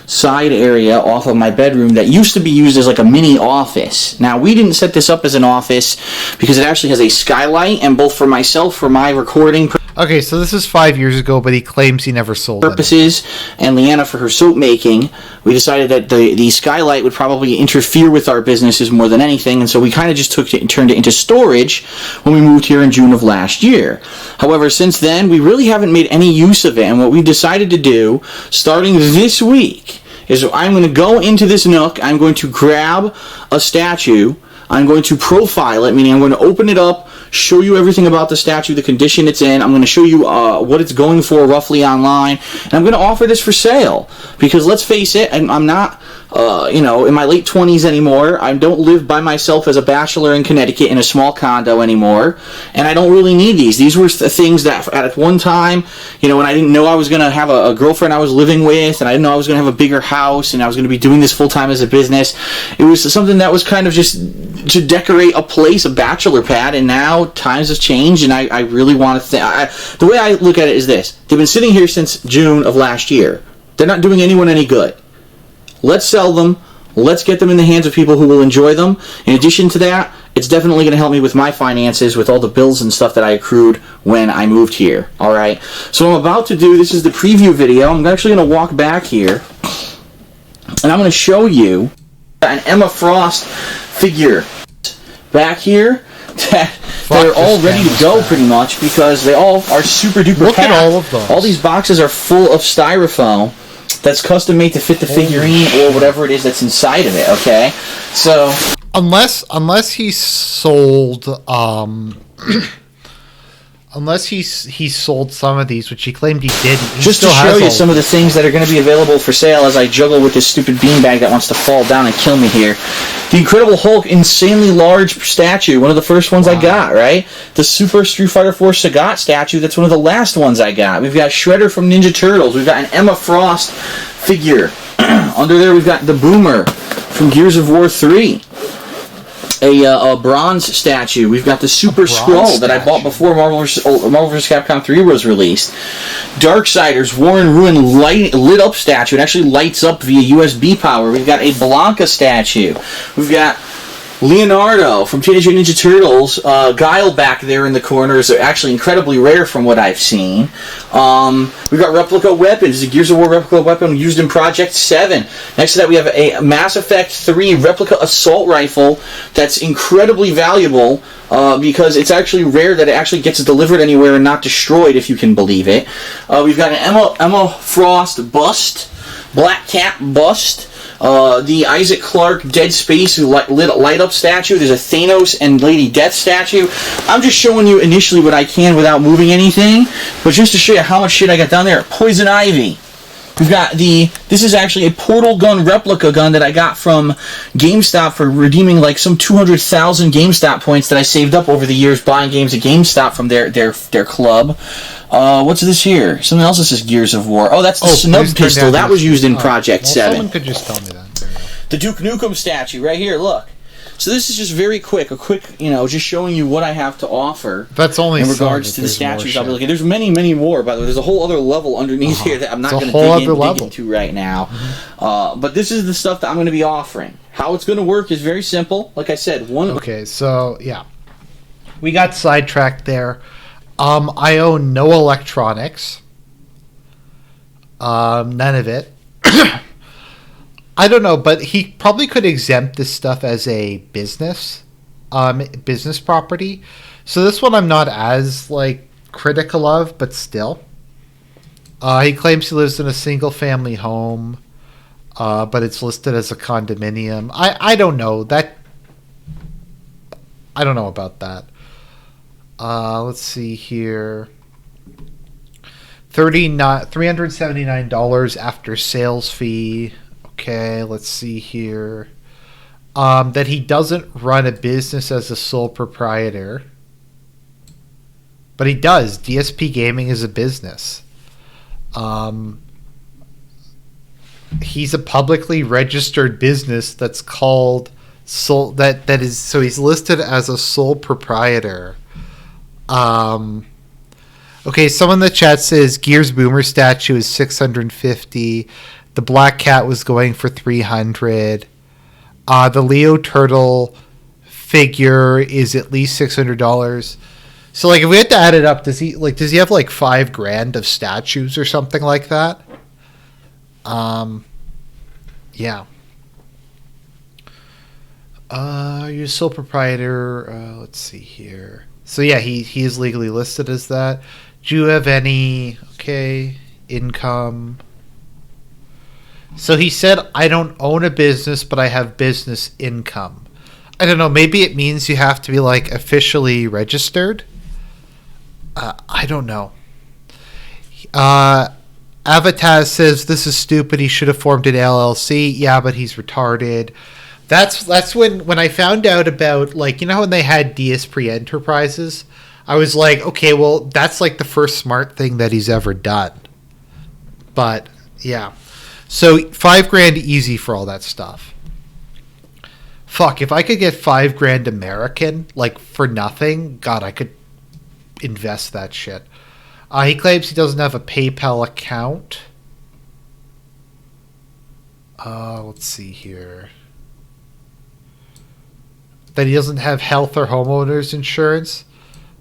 side area off of my bedroom that used to be used as like a mini office. Now, we didn't set this up as an office because it actually has a skylight, and both for myself, for my recording okay, so this is 5 years ago, but he claims he never sold purposes, and Leanna for her soap making, we decided that the skylight would probably interfere with our businesses more than anything, and so we kind of just turned it into storage when we moved here in June of last year. However, since then, we really haven't made any use of it, and what we decided to do, starting this week, is I'm going to go into this nook, I'm going to grab a statue, I'm going to profile it, meaning I'm going to open it up, show you everything about the statue, the condition it's in. I'm going to show you what it's going for roughly online, and I'm going to offer this for sale because let's face it, I'm not in my late 20s anymore. I don't live by myself as a bachelor in Connecticut in a small condo anymore, and I don't really need these. These were things that at one time, when I didn't know I was going to have a girlfriend I was living with, and I didn't know I was going to have a bigger house, and I was going to be doing this full time as a business. It was something that was kind of just to decorate a place, a bachelor pad, and now times have changed, and I really want to the way I look at it is this. They've been sitting here since June of last year. They're not doing anyone any good. Let's sell them. Let's get them in the hands of people who will enjoy them. In addition to that, it's definitely going to help me with my finances, with all the bills and stuff that I accrued when I moved here. All right. So I'm about to do, this is the preview video. I'm actually going to walk back here, and I'm going to show you an Emma Frost figure back here that they're all ready to go pretty much because they all are super duper Look packed. at all of those. All these boxes are full of styrofoam that's custom made to fit the figurine or whatever it is that's inside of it, okay? So unless he sold unless he sold some of these, which he claimed he didn't. Just to show you some of the things that are going to be available for sale as I juggle with this stupid beanbag that wants to fall down and kill me here. The Incredible Hulk, insanely large statue, one of the first ones I got, right? The Super Street Fighter 4 Sagat statue, that's one of the last ones I got. We've got Shredder from Ninja Turtles. We've got an Emma Frost figure. Under there we've got the Boomer from Gears of War 3. A bronze statue. We've got the Super Skrull that I bought before Marvel vs. Capcom 3 was released. Darksiders War and Ruin lit up statue. It actually lights up via USB power. We've got a Blanca statue. We've got Leonardo from Teenage Mutant Ninja Turtles. Guile back there in the corners are actually incredibly rare from what I've seen. We've got replica weapons. The Gears of War replica weapon used in Project 7. Next to that, we have a Mass Effect 3 replica assault rifle that's incredibly valuable because it's actually rare that it actually gets delivered anywhere and not destroyed, if you can believe it. We've got an Emma Frost bust, Black Cat bust, the Isaac Clarke Dead Space light up statue. There's a Thanos and Lady Death statue. I'm just showing you initially what I can without moving anything, but just to show you how much shit I got down there. Poison Ivy. We've got this is actually a portal gun replica gun that I got from GameStop for redeeming like some 200,000 GameStop points that I saved up over the years buying games at GameStop from their club. What's this here? Something else that says Gears of War. Oh, that's the snub pistol. That was used in Project 7. Someone could just tell me that. The Duke Nukem statue right here, look. So this is just very quick, just showing you what I have to offer. That's only in regards to the statues I'll be looking at. There's many, many more, by the way. There's a whole other level underneath here that I'm not going to dig into right now. Mm-hmm. But this is the stuff that I'm going to be offering. How it's going to work is very simple. Like I said, Okay, so, yeah. We got sidetracked there. I own no electronics. None of it. I don't know, but he probably could exempt this stuff as a business property. So this one I'm not as critical of, but still. He claims he lives in a single family home, but it's listed as a condominium. I don't know that. I don't know about that. Let's see here. $379 after sales fee. Okay, let's see here. That he doesn't run a business as a sole proprietor. But he does. DSP Gaming is a business. He's a publicly registered business that's called so he's listed as a sole proprietor. Okay, someone in the chat says Gears Boomer statue is $650. The Black Cat was going for $300. The Leo Turtle figure is at least $600. So, if we had to add it up, does he have $5,000 of statues or something like that? Yeah. You're a sole proprietor. Let's see here. So yeah, he is legally listed as that. Do you have any income? So he said, I don't own a business, but I have business income. I don't know. Maybe it means you have to be officially registered. I don't know. Avataz says this is stupid. He should have formed an LLC. Yeah, but he's retarded. That's when I found out about when they had DSP Enterprises, I was like, okay, well that's the first smart thing that he's ever done. But yeah. So $5,000 easy for all that stuff. Fuck, if I could get $5,000 American, for nothing, God, I could invest that shit. He claims he doesn't have a PayPal account. Let's see here. That he doesn't have health or homeowners insurance.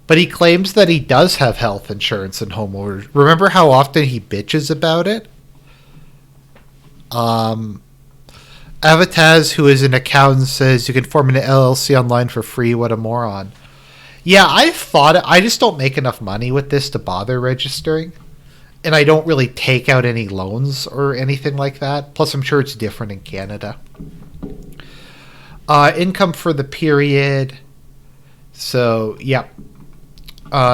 But he claims that he does have health insurance and homeowners. Remember how often he bitches about it? Avataz, who is an accountant, says you can form an LLC online for free. What a moron. Yeah, I've thought it. I just don't make enough money with this to bother registering. And I don't really take out any loans or anything like that. Plus, I'm sure it's different in Canada. Income for the period. So, yeah.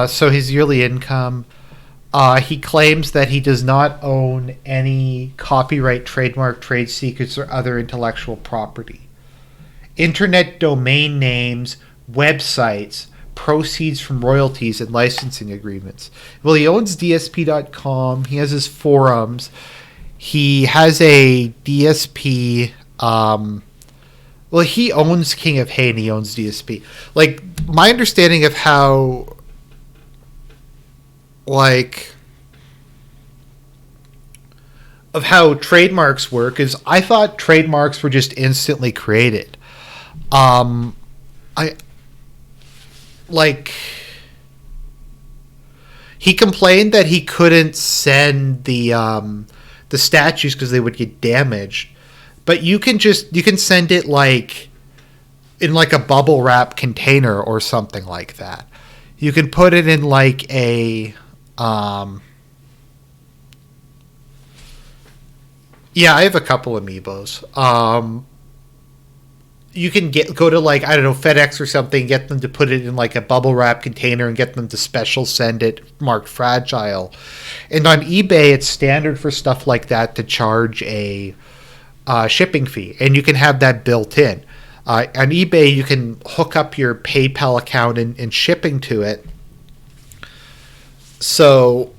So his yearly income. He claims that he does not own any copyright, trademark, trade secrets, or other intellectual property. Internet domain names, websites, proceeds from royalties, and licensing agreements. Well, he owns DSP.com. He has his forums. He has a DSP. Well, he owns King of Hay and he owns DSP. My understanding of how trademarks work is I thought trademarks were just instantly created. he complained that he couldn't send the statues because they would get damaged, but you can send it like in like a bubble wrap container or something like that. You can put it in like a yeah, I have a couple amiibos. You can go to like, I don't know, FedEx or something, get them to put it in like a bubble wrap container and get them to special send it marked fragile. And on eBay, it's standard for stuff like that to charge a shipping fee, and you can have that built in. On eBay, you can hook up your PayPal account and shipping to it. So,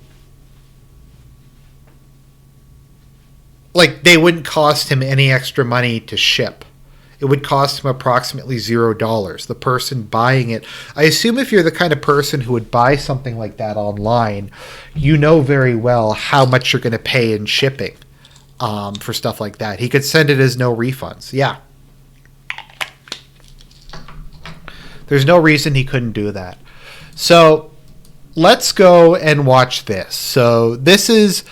like, they wouldn't cost him any extra money to ship. It would cost him approximately $0. The person buying it, I assume if you're the kind of person who would buy something like that online, you know very well how much you're going to pay in shipping for stuff like that. He could send it as no refunds. Yeah. There's no reason he couldn't do that. So let's go and watch this. So this is,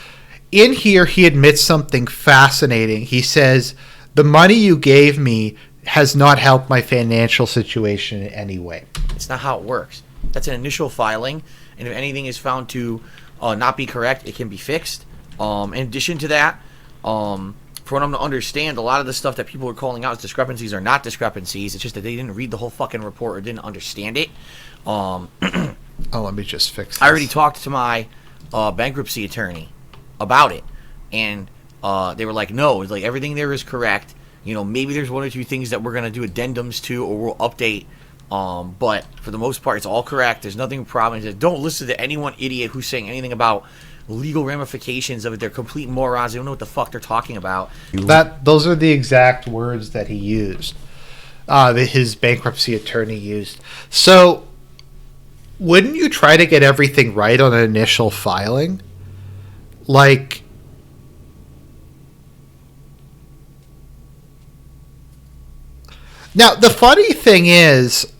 in here he admits something fascinating. He says, the money you gave me has not helped my financial situation in any way. It's not how it works. That's an initial filing, and if anything is found to not be correct, it can be fixed. In addition to that, for what I'm to understand, a lot of the stuff that people are calling out as discrepancies are not discrepancies. It's just that they didn't read the whole fucking report or didn't understand it. Oh, let me just fix this. I already talked to my bankruptcy attorney about it, and they were like, no, it's like everything there is correct. You know, maybe there's one or two things that we're going to do addendums to or we'll update. But for the most part, it's all correct. There's nothing problem. Said, don't listen to anyone idiot who's saying anything about legal ramifications of it. They're complete morons. They don't know what the fuck they're talking about. Those are the exact words that he used. That his bankruptcy attorney used. So, wouldn't you try to get everything right on an initial filing? Like, now the funny thing is,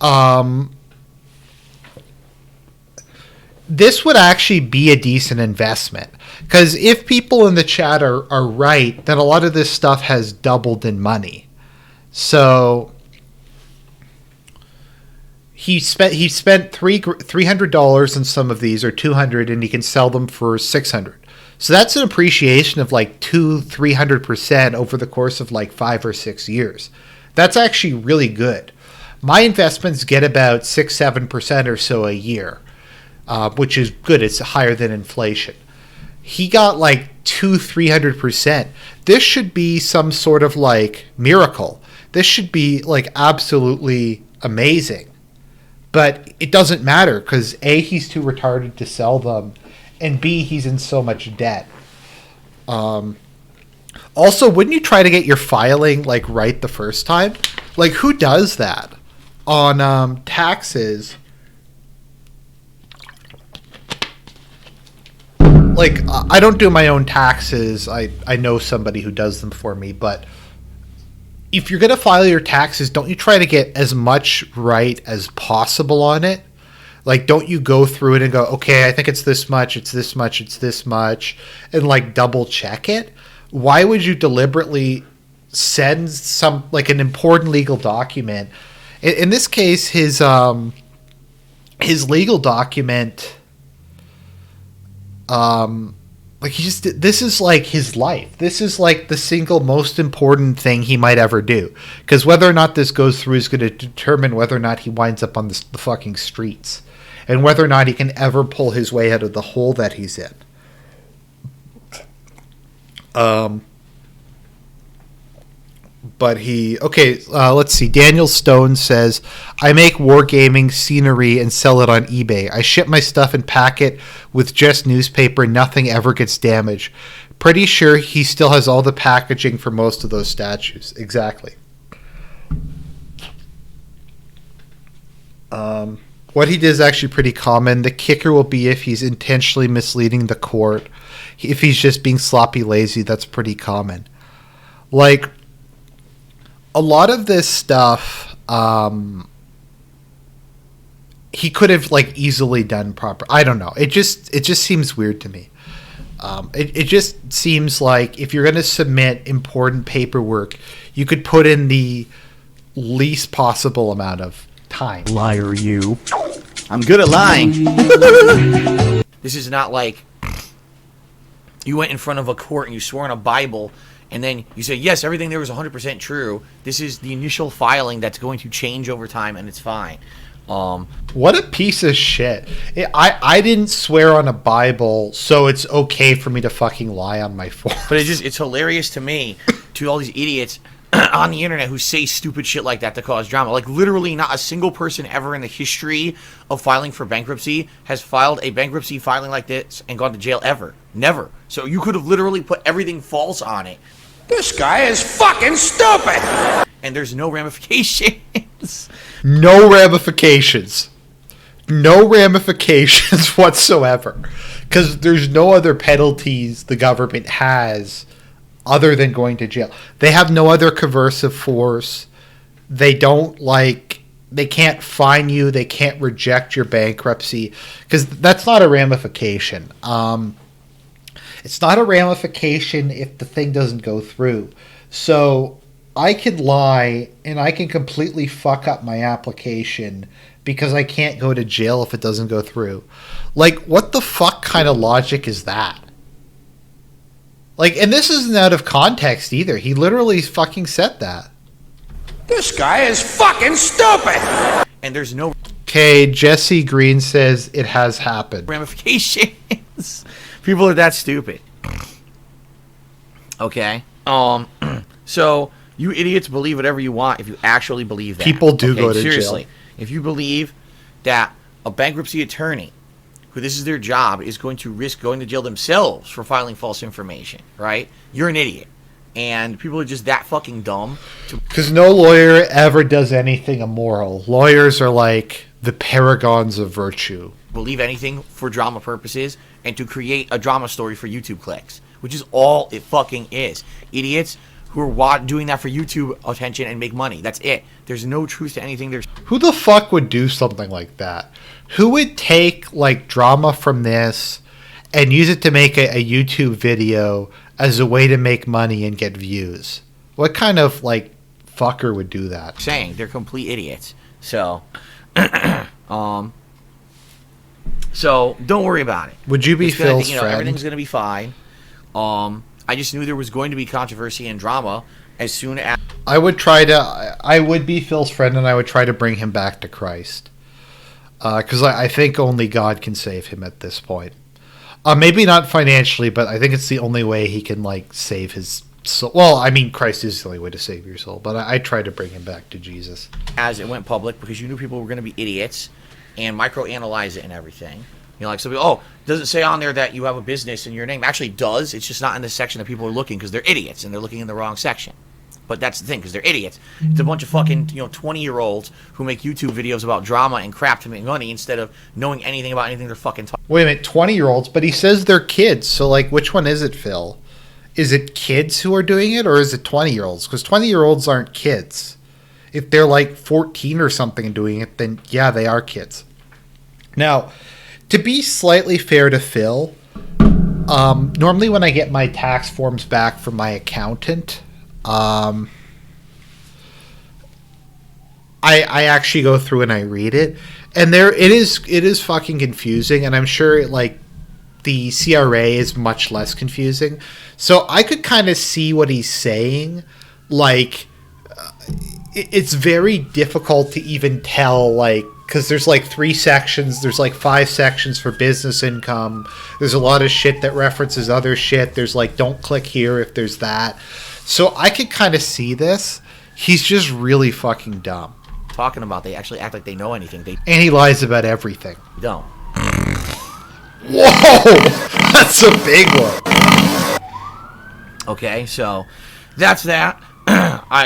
this would actually be a decent investment, because if people in the chat are right, then a lot of this stuff has doubled in money. So he spent $300 on some of these, or $200, and he can sell them for $600. So that's an appreciation of like 300% over the course of like 5 or 6 years. That's actually really good. My investments get about 6-7% or so a year, which is good. It's higher than inflation. He got like 200-300%. This should be some sort of like miracle. This should be like absolutely amazing. But it doesn't matter because A, he's too retarded to sell them, and B, he's in so much debt. Also, wouldn't you try to get your filing like right the first time? Like, who does that on taxes? Like, I don't do my own taxes. I know somebody who does them for me, but if you're going to file your taxes, don't you try to get as much right as possible on it? Like, don't you go through it and go, okay, I think it's this much, it's this much, it's this much, and like double check it? Why would you deliberately send some, like, an important legal document? In this case, his legal document, like, this is like his life. This is like the single most important thing he might ever do. Because whether or not this goes through is going to determine whether or not he winds up on the fucking streets. And whether or not he can ever pull his way out of the hole that he's in. But let's see. Daniel Stone says, I make wargaming scenery and sell it on eBay. I ship my stuff and pack it with just newspaper. Nothing ever gets damaged. Pretty sure he still has all the packaging for most of those statues. Exactly. What he did is actually pretty common. The kicker will be if he's intentionally misleading the court. If he's just being sloppy lazy, that's pretty common. Like, a lot of this stuff, he could have like easily done proper. I don't know. It just seems weird to me. It just seems like if you're going to submit important paperwork, you could put in the least possible amount of time. Liar, you. I'm good at lying. This is not like you went in front of a court and you swore on a Bible and then you say, yes, everything there was 100% true. This is the initial filing that's going to change over time and it's fine. What a piece of shit. I didn't swear on a Bible, so it's okay for me to fucking lie on my form. But it's hilarious to me, to all these idiots on the internet who say stupid shit like that to cause drama. Like, literally not a single person ever in the history of filing for bankruptcy has filed a bankruptcy filing like this and gone to jail ever. Never. So you could have literally put everything false on it. This guy is fucking stupid! And there's no ramifications. No ramifications. No ramifications whatsoever. Because there's no other penalties the government has other than going to jail. They have no other coercive force. They don't they can't fine you. They can't reject your bankruptcy. Because that's not a ramification. It's not a ramification if the thing doesn't go through. So I can lie and I can completely fuck up my application because I can't go to jail if it doesn't go through. Like, what the fuck kind of logic is that? Like, and this isn't out of context either. He literally fucking said that. This guy is fucking stupid! And there's no... Okay, Jesse Green says it has happened. Ramifications. People are that stupid. Okay? So... You idiots believe whatever you want if you actually believe that. People do go to seriously, jail. If you believe that a bankruptcy attorney, who this is their job, is going to risk going to jail themselves for filing false information, right? You're an idiot. And people are just that fucking dumb. Because no lawyer ever does anything immoral. Lawyers are like the paragons of virtue. Believe anything for drama purposes and to create a drama story for YouTube clicks, which is all it fucking is. Idiots who are doing that for YouTube attention and make money. That's it. There's no truth to anything. Who the fuck would do something like that? Who would take like drama from this and use it to make a YouTube video as a way to make money and get views? What kind of like fucker would do that? Saying they're complete idiots. So, so don't worry about it. Would you be Phil's friend? Everything's gonna be fine. I just knew there was going to be controversy and drama as soon as... I would be Phil's friend and I would try to bring him back to Christ. Because I think only God can save him at this point. Maybe not financially, but I think it's the only way he can like save his soul. Well, I mean, Christ is the only way to save your soul, but I try to bring him back to Jesus. As it went public, because you knew people were going to be idiots and microanalyze it and everything. You know, like, so it doesn't say on there that you have a business in your name. Actually, it does. It's just not in the section that people are looking because they're idiots and they're looking in the wrong section. But that's the thing, because they're idiots. It's a bunch of fucking, 20-year-olds who make YouTube videos about drama and crap to make money instead of knowing anything about anything they're fucking talking. Wait a minute, 20-year-olds? But he says they're kids. So, like, which one is it, Phil? Is it kids who are doing it, or is it 20-year-olds? Because 20-year-olds aren't kids. If they're, like, 14 or something and doing it, then, yeah, they are kids. Now... to be slightly fair to Phil, normally when I get my tax forms back from my accountant, I actually go through and I read it, and it is fucking confusing, and I'm sure like the CRA is much less confusing. So I could kind of see what he's saying. Like, it's very difficult to even tell, like, because there's like 3 sections, there's like 5 sections for business income, there's a lot of shit that references other shit, there's like don't click here if there's that. So I could kind of see this. He's just really fucking dumb. Talking about, they actually act like they know anything. And he lies about everything. Don't. Whoa! That's a big one. Okay, so that's that.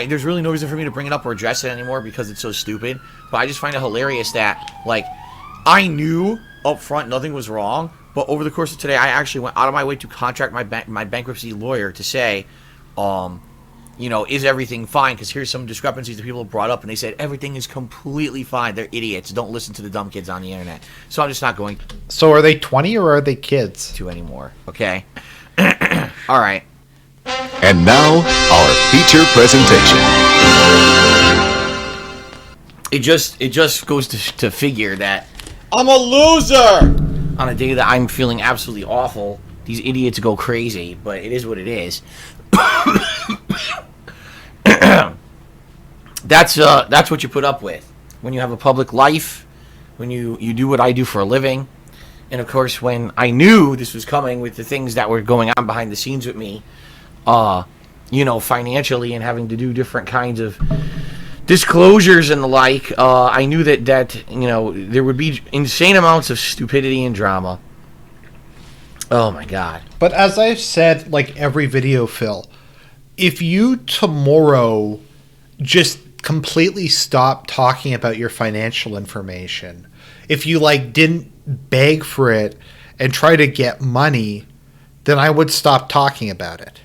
There's really no reason for me to bring it up or address it anymore because it's so stupid. But I just find it hilarious that, like, I knew up front nothing was wrong, but over the course of today, I actually went out of my way to contract my bankruptcy lawyer to say, is everything fine? Because here's some discrepancies that people have brought up, and they said everything is completely fine. They're idiots. Don't listen to the dumb kids on the internet. So I'm just not going So are they 20 or are they kids? to anymore. Okay. All right. And now, our feature presentation. It just goes to figure that I'm a loser on a day that I'm feeling absolutely awful. These idiots go crazy, but it is what it is. That's what you put up with when you have a public life, when you do what I do for a living. And of course, when I knew this was coming with the things that were going on behind the scenes with me, financially, and having to do different kinds of disclosures and the like, I knew that there would be insane amounts of stupidity and drama. Oh my God. But as I've said, like every video, Phil, if you tomorrow just completely stop talking about your financial information, if you didn't beg for it and try to get money, then I would stop talking about it.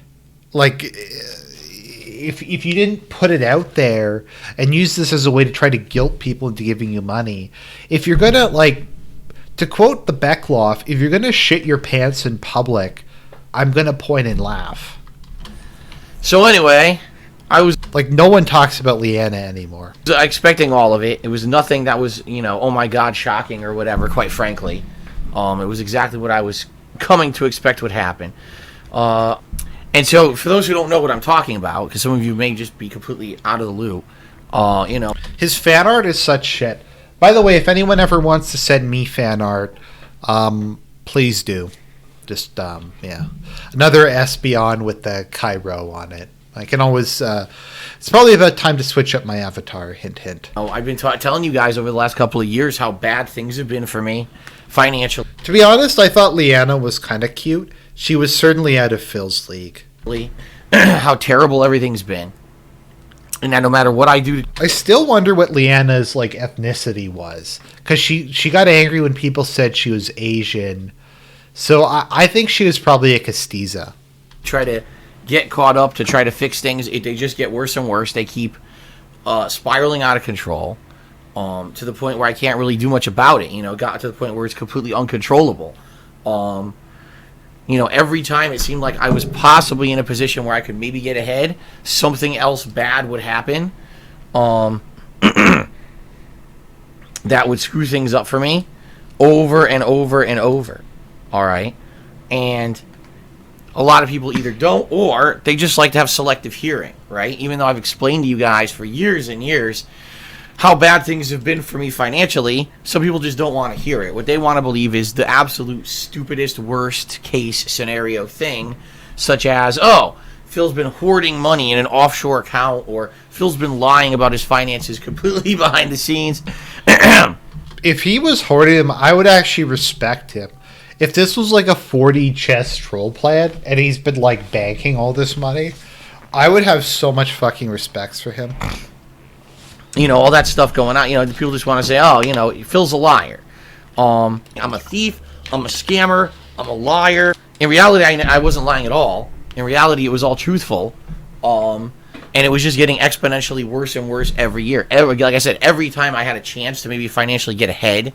If you didn't put it out there and use this as a way to try to guilt people into giving you money, if you're gonna to quote the Beckloff, if you're gonna shit your pants in public, I'm gonna point and laugh. So anyway, I was no one talks about Leanna anymore. Expecting all of it. It was nothing that was oh my God, shocking or whatever. Quite frankly, it was exactly what I was coming to expect would happen. And so, for those who don't know what I'm talking about, because some of you may just be completely out of the loop, his fan art is such shit. By the way, if anyone ever wants to send me fan art, please do. Just, another Espeon with the Cairo on it. I can always, it's probably about time to switch up my avatar, hint, hint. I've been telling you guys over the last couple of years how bad things have been for me financially. To be honest, I thought Leanna was kind of cute. She was certainly out of Phil's league. How terrible everything's been. And that no matter what I do... I still wonder what Leanna's, ethnicity was. Because she got angry when people said she was Asian. So I think she was probably a castiza. Try to get caught up to try to fix things. They just get worse and worse. They keep spiraling out of control. To the point where I can't really do much about it. Got to the point where it's completely uncontrollable. Every time it seemed like I was possibly in a position where I could maybe get ahead, something else bad would happen. That would screw things up for me over and over and over. All right. And a lot of people either don't, or they just like to have selective hearing, right? Even though I've explained to you guys for years and years how bad things have been for me financially, some people just don't want to hear it. What they want to believe is the absolute stupidest, worst case scenario thing, such as, Phil's been hoarding money in an offshore account, or Phil's been lying about his finances completely behind the scenes. If he was hoarding them, I would actually respect him. If this was a 4D chess troll plan, and he's been banking all this money, I would have so much fucking respect for him. All that stuff going on. People just want to say, Phil's a liar. I'm a thief. I'm a scammer. I'm a liar. In reality, I wasn't lying at all. In reality, it was all truthful. And it was just getting exponentially worse and worse every year. Like I said, every time I had a chance to maybe financially get ahead,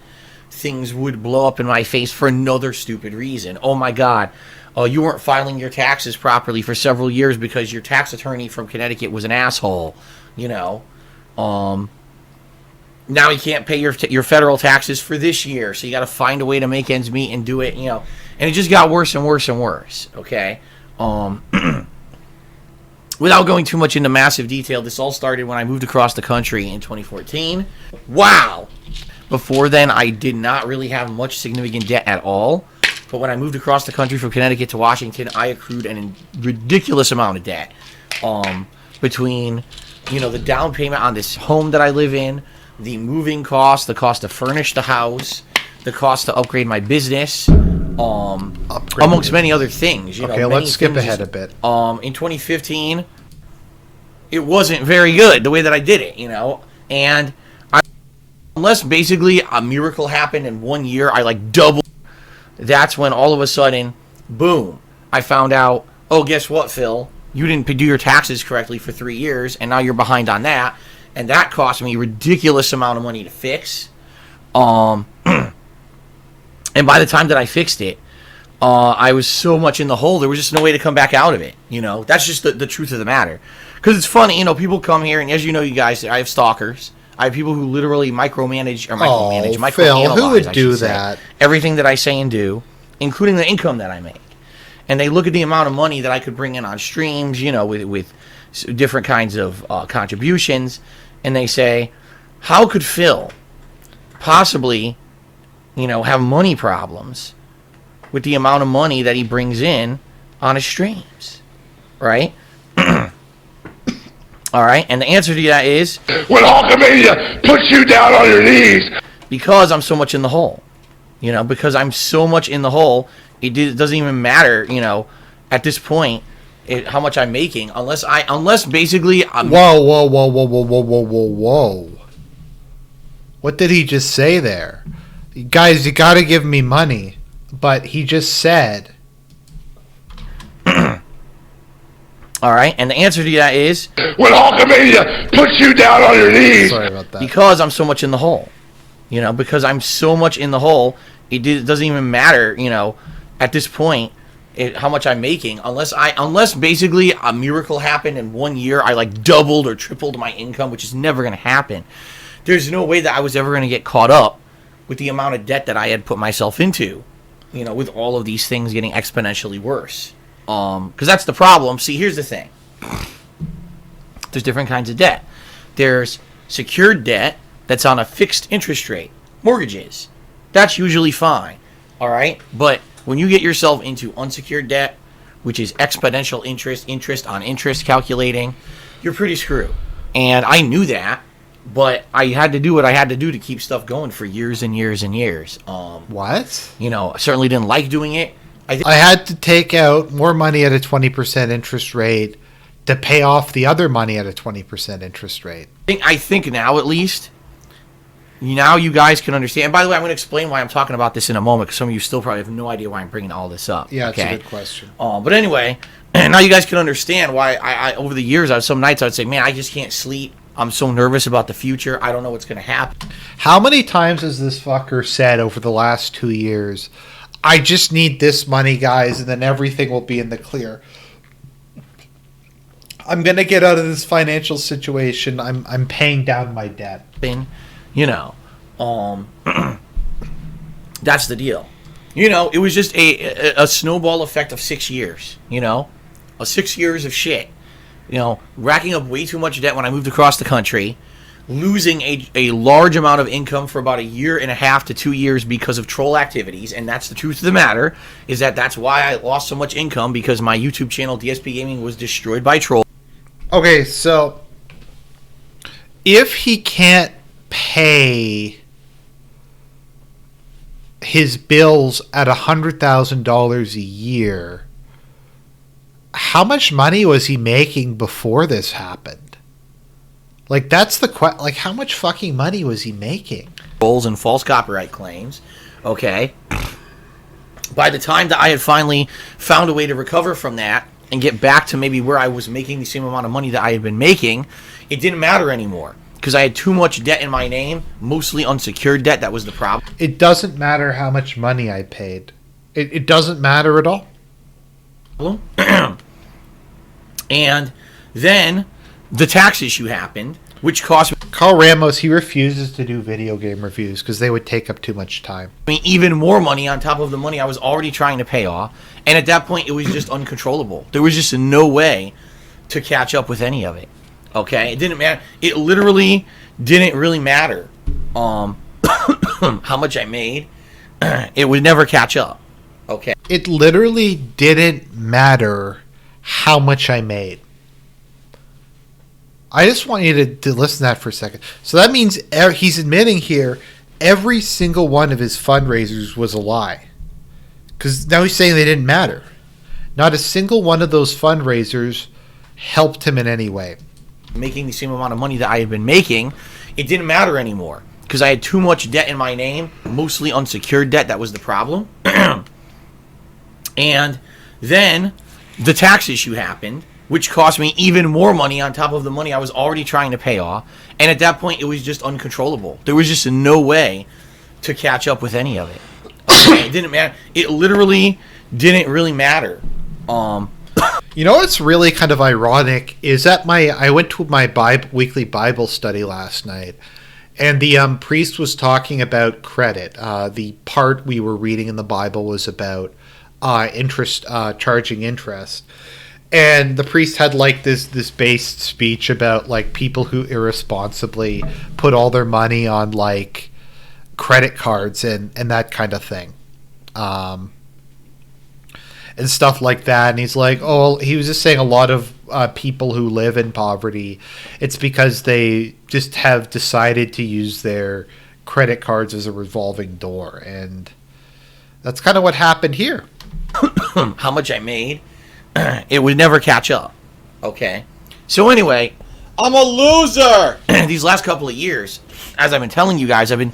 things would blow up in my face for another stupid reason. Oh my God. You weren't filing your taxes properly for several years because your tax attorney from Connecticut was an asshole. Now you can't pay your federal taxes for this year, so you got to find a way to make ends meet and do it, and it just got worse and worse and worse. Okay, without going too much into massive detail, this all started when I moved across the country in 2014. Wow! Before then, I did not really have much significant debt at all, but when I moved across the country from Connecticut to Washington, I accrued a ridiculous amount of debt. Between the down payment on this home that I live in, the moving cost, the cost to furnish the house, the cost to upgrade my business, amongst many other things. Okay, let's skip ahead a bit. In 2015, it wasn't very good the way that I did it, and unless basically a miracle happened in 1 year, I doubled. That's when all of a sudden, boom, I found out, oh, guess what, Phil? you didn't do your taxes correctly for 3 years, and now you're behind on that, and that cost me a ridiculous amount of money to fix. And by the time that I fixed it, I was so much in the hole, there was just no way to come back out of it. That's just the truth of the matter. Because it's funny, people come here, and as you know, you guys, I have stalkers. I have people who literally micromanage, Phil, who would do that? Everything that I say and do, including the income that I make. And they look at the amount of money that I could bring in on streams, with different kinds of contributions, and they say, how could Phil possibly, have money problems with the amount of money that he brings in on his streams, right? All right, and the answer to that is, when Hulkamania puts you down on your knees, because I'm so much in the hole. Because I'm so much in the hole, it doesn't even matter, at this point, how much I'm making, unless basically I'm... Whoa. What did he just say there? Guys, you gotta give me money. But he just said... All right, and the answer to that is, when Hulkamania puts you down on your knees. Sorry about that. Because I'm so much in the hole. Because I'm so much in the hole, it doesn't even matter, at this point, how much I'm making, unless basically a miracle happened in 1 year, I like doubled or tripled my income, which is never going to happen. There's no way that I was ever going to get caught up with the amount of debt that I had put myself into, with all of these things getting exponentially worse. Because that's the problem. See, here's the thing. There's different kinds of debt. There's secured debt that's on a fixed interest rate. Mortgages. That's usually fine. All right? But when you get yourself into unsecured debt, which is exponential interest on interest calculating, you're pretty screwed. And I knew that, but I had to do what I had to do to keep stuff going for years and years and years. What? I certainly didn't like doing it. I had to take out more money at a 20% interest rate to pay off the other money at a 20% interest rate. I think now, at least, now you guys can understand. And by the way, I'm going to explain why I'm talking about this in a moment, because some of you still probably have no idea why I'm bringing all this up. Yeah, it's a good question. But anyway, now you guys can understand why I over the years, some nights I would say, man, I just can't sleep. I'm so nervous about the future. I don't know what's going to happen. How many times has this fucker said over the last 2 years, I just need this money, guys, and then everything will be in the clear. I'm going to get out of this financial situation. I'm paying down my debt. That's the deal. It was just a snowball effect of 6 years, 6 years of shit. Racking up way too much debt when I moved across the country, losing a large amount of income for about 1.5 to 2 years because of troll activities, and that's the truth of the matter, is that's why I lost so much income, because my YouTube channel, DSP Gaming, was destroyed by trolls. Okay, so if he can't pay his bills at $100,000 a year, how much money was he making before this happened? Like, that's the question. Like, how much fucking money was he making? Trolls and false copyright claims. Okay. By the time that I had finally found a way to recover from that and get back to maybe where I was making the same amount of money that I had been making, it didn't matter anymore, because I had too much debt in my name, mostly unsecured debt. That was the problem. It doesn't matter how much money I paid. It doesn't matter at all. And then the tax issue happened, which cost me... Carl Ramos, he refuses to do video game reviews because they would take up too much time. Even more money on top of the money I was already trying to pay off. And at that point, it was just uncontrollable. There was just no way to catch up with any of it. Okay? It didn't matter. It literally didn't really matter how much I made. It would never catch up. Okay? It literally didn't matter how much I made. I just want you to listen to that for a second. So that means he's admitting here every single one of his fundraisers was a lie. Because now he's saying they didn't matter. Not a single one of those fundraisers helped him in any way. Making the same amount of money that I had been making, it didn't matter anymore, because I had too much debt in my name, mostly unsecured debt. That was the problem. And then the tax issue happened, which cost me even more money on top of the money I was already trying to pay off. And at that point, it was just uncontrollable. There was just no way to catch up with any of it. Okay, it didn't matter. It literally didn't really matter. You know what's really kind of ironic is that I went to my weekly Bible study last night, and the priest was talking about credit. The part we were reading in the Bible was about interest, charging interest. And the priest had like this based speech about like people who irresponsibly put all their money on like credit cards and that kind of thing. And stuff like that. And he's like, he was just saying a lot of people who live in poverty, it's because they just have decided to use their credit cards as a revolving door. And that's kind of what happened here. How much I made, it would never catch up. Okay. So anyway, I'm a loser. These last couple of years, as I've been telling you guys, I've been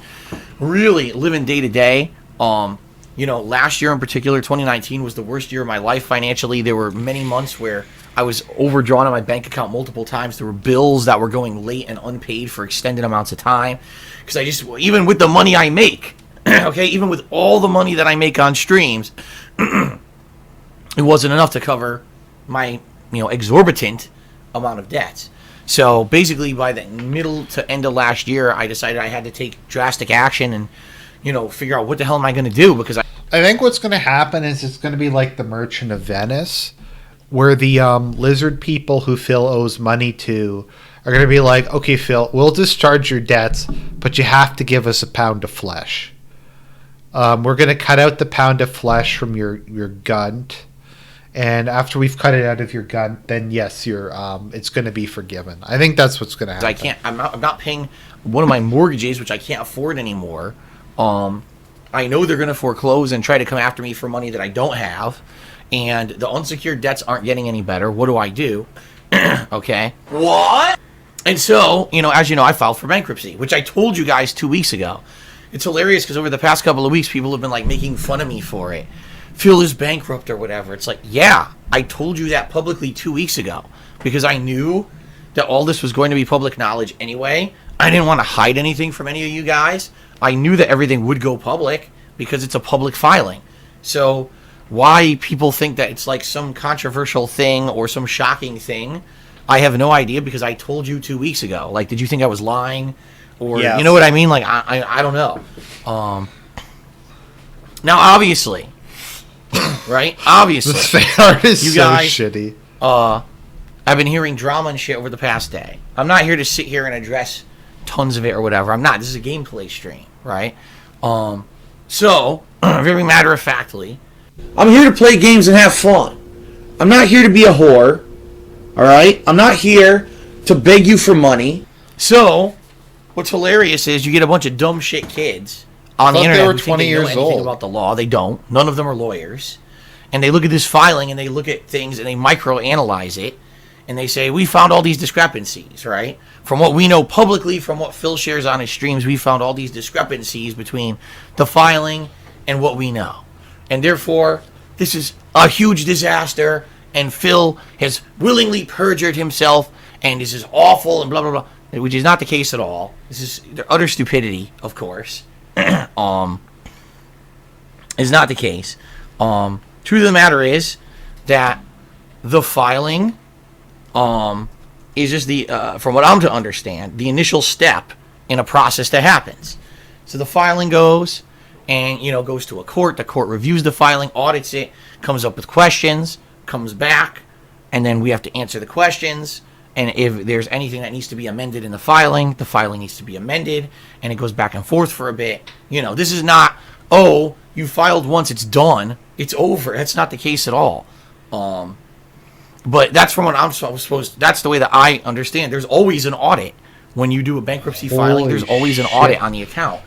really living day to day. Last year in particular, 2019 was the worst year of my life financially. There were many months where I was overdrawn on my bank account multiple times. There were bills that were going late and unpaid for extended amounts of time. Because even with the money I make, okay, even with all the money that I make on streams, it wasn't enough to cover my, exorbitant amount of debts. So basically by the middle to end of last year, I decided I had to take drastic action and, figure out what the hell am I going to do, because I think what's going to happen is it's going to be like the Merchant of Venice, where the lizard people who Phil owes money to are going to be like, okay, Phil, we'll discharge your debts, but you have to give us a pound of flesh. We're going to cut out the pound of flesh from your gunt, and after we've cut it out of your gunt, then yes, it's going to be forgiven. I think that's what's going to happen. I'm not paying one of my mortgages, which I can't afford anymore. I know they're going to foreclose and try to come after me for money that I don't have, and the unsecured debts aren't getting any better. What do I do? Okay. What? And so, as you know, I filed for bankruptcy, which I told you guys 2 weeks ago. It's hilarious because over the past couple of weeks, people have been like making fun of me for it. Phil is bankrupt or whatever. It's like, yeah, I told you that publicly 2 weeks ago because I knew that all this was going to be public knowledge anyway. I didn't want to hide anything from any of you guys. I knew that everything would go public because it's a public filing. So why people think that it's like some controversial thing or some shocking thing, I have no idea, because I told you 2 weeks ago. Like, did you think I was lying? Or, You know what I mean? Like, I don't know. Now, obviously, right? Obviously. This fan art is you so guys, shitty. I've been hearing drama and shit over the past day. I'm not here to sit here and address tons of it or whatever. I'm not. This is a gameplay stream, right? So, very matter-of-factly, I'm here to play games and have fun. I'm not here to be a whore. Alright? I'm not here to beg you for money. So, what's hilarious is you get a bunch of dumb shit kids on the internet who think they know anything about the law. They don't. None of them are lawyers. And they look at this filing and they look at things and they microanalyze it. And they say, we found all these discrepancies, right? From what we know publicly, from what Phil shares on his streams, we found all these discrepancies between the filing and what we know. And therefore, this is a huge disaster, and Phil has willingly perjured himself, and this is awful, and blah, blah, blah, which is not the case at all. This is utter stupidity, of course. Is not the case. Truth of the matter is that the filing is just from what I'm to understand, the initial step in a process that happens. So the filing goes and, goes to a court. The court reviews the filing, audits it, comes up with questions, comes back, and then we have to answer the questions. And if there's anything that needs to be amended in the filing needs to be amended, and it goes back and forth for a bit. This is not, you filed once, it's done, it's over. That's not the case at all. But that's from what I'm supposed. That's the way that I understand. There's always an audit when you do a bankruptcy filing. There's always an audit on the account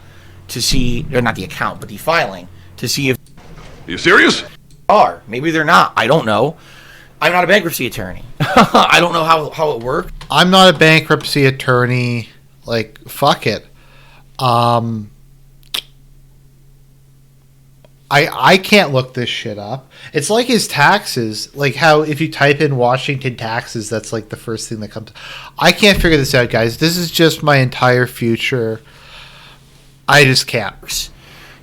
to see, or not the account, but the filing to see if. Are you serious? Maybe they're not. I don't know. I'm not a bankruptcy attorney. I don't know how it works. I'm not a bankruptcy attorney. Like, fuck it. I I can't look this shit up. It's like his taxes, like how if you type in Washington taxes, that's like the first thing that comes. I can't figure this out, guys. This is just my entire future. I just can't.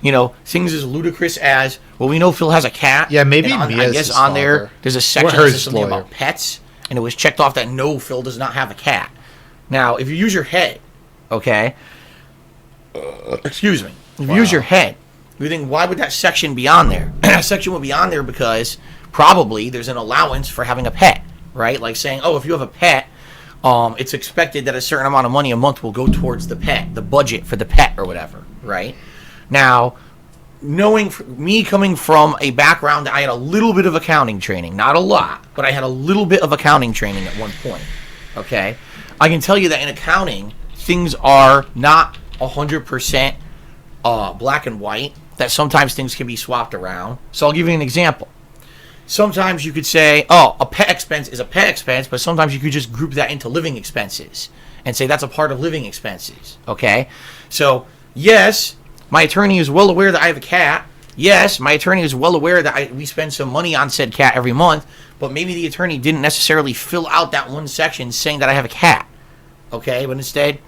You know, things as ludicrous as, well, we know Phil has a cat. Yeah, maybe I guess on there's a section that says something about pets, and it was checked off that no, Phil does not have a cat. Now, if you use your head, okay, excuse me, if you use your head, you think, why would that section be on there? That section would be on there because probably there's an allowance for having a pet, right? Like saying, oh, if you have a pet, it's expected that a certain amount of money a month will go towards the pet, the budget for the pet or whatever, right? Now, knowing me coming from a background that I had a little bit of accounting training, not a lot, but I had a little bit of accounting training at one point, okay? I can tell you that in accounting, things are not 100% black and white, that sometimes things can be swapped around. So I'll give you an example. Sometimes you could say, oh, a pet expense is a pet expense, but sometimes you could just group that into living expenses and say that's a part of living expenses, okay? So, yes, my attorney is well aware that I have a cat. Yes, my attorney is well aware that we spend some money on said cat every month, but maybe the attorney didn't necessarily fill out that one section saying that I have a cat, okay? But instead,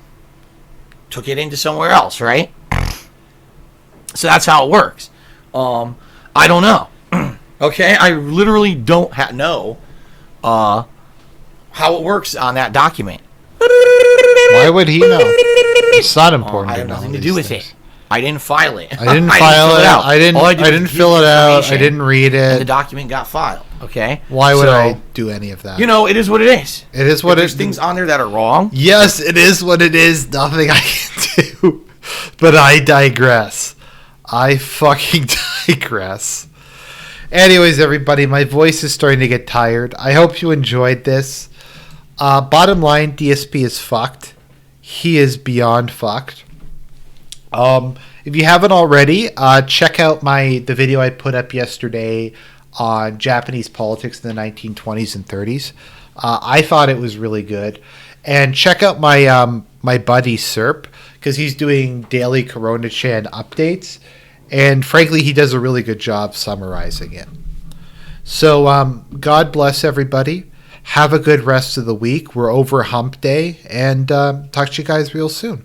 took it into somewhere else, right? So that's how it works. I don't know. Okay, I literally don't know how it works on that document. Why would he know? It's not important. I have nothing to do with it. I didn't file it. I didn't file it. I didn't fill it out. I didn't read it. And the document got filed. Okay. Why would I do any of that? You know, it is what it is. It is what it is. There's things on there that are wrong. Yes, it is what it is. Nothing I can do. But I digress. I fucking digress. Anyways, everybody, my voice is starting to get tired. I hope you enjoyed this. Bottom line, DSP is fucked. He is beyond fucked. If you haven't already, check out the video I put up yesterday on Japanese politics in the 1920s and 30s. I thought it was really good. And check out my buddy Serp, because he's doing daily Corona Chan updates. And frankly, he does a really good job summarizing it. So God bless everybody. Have a good rest of the week. We're over hump day. And talk to you guys real soon.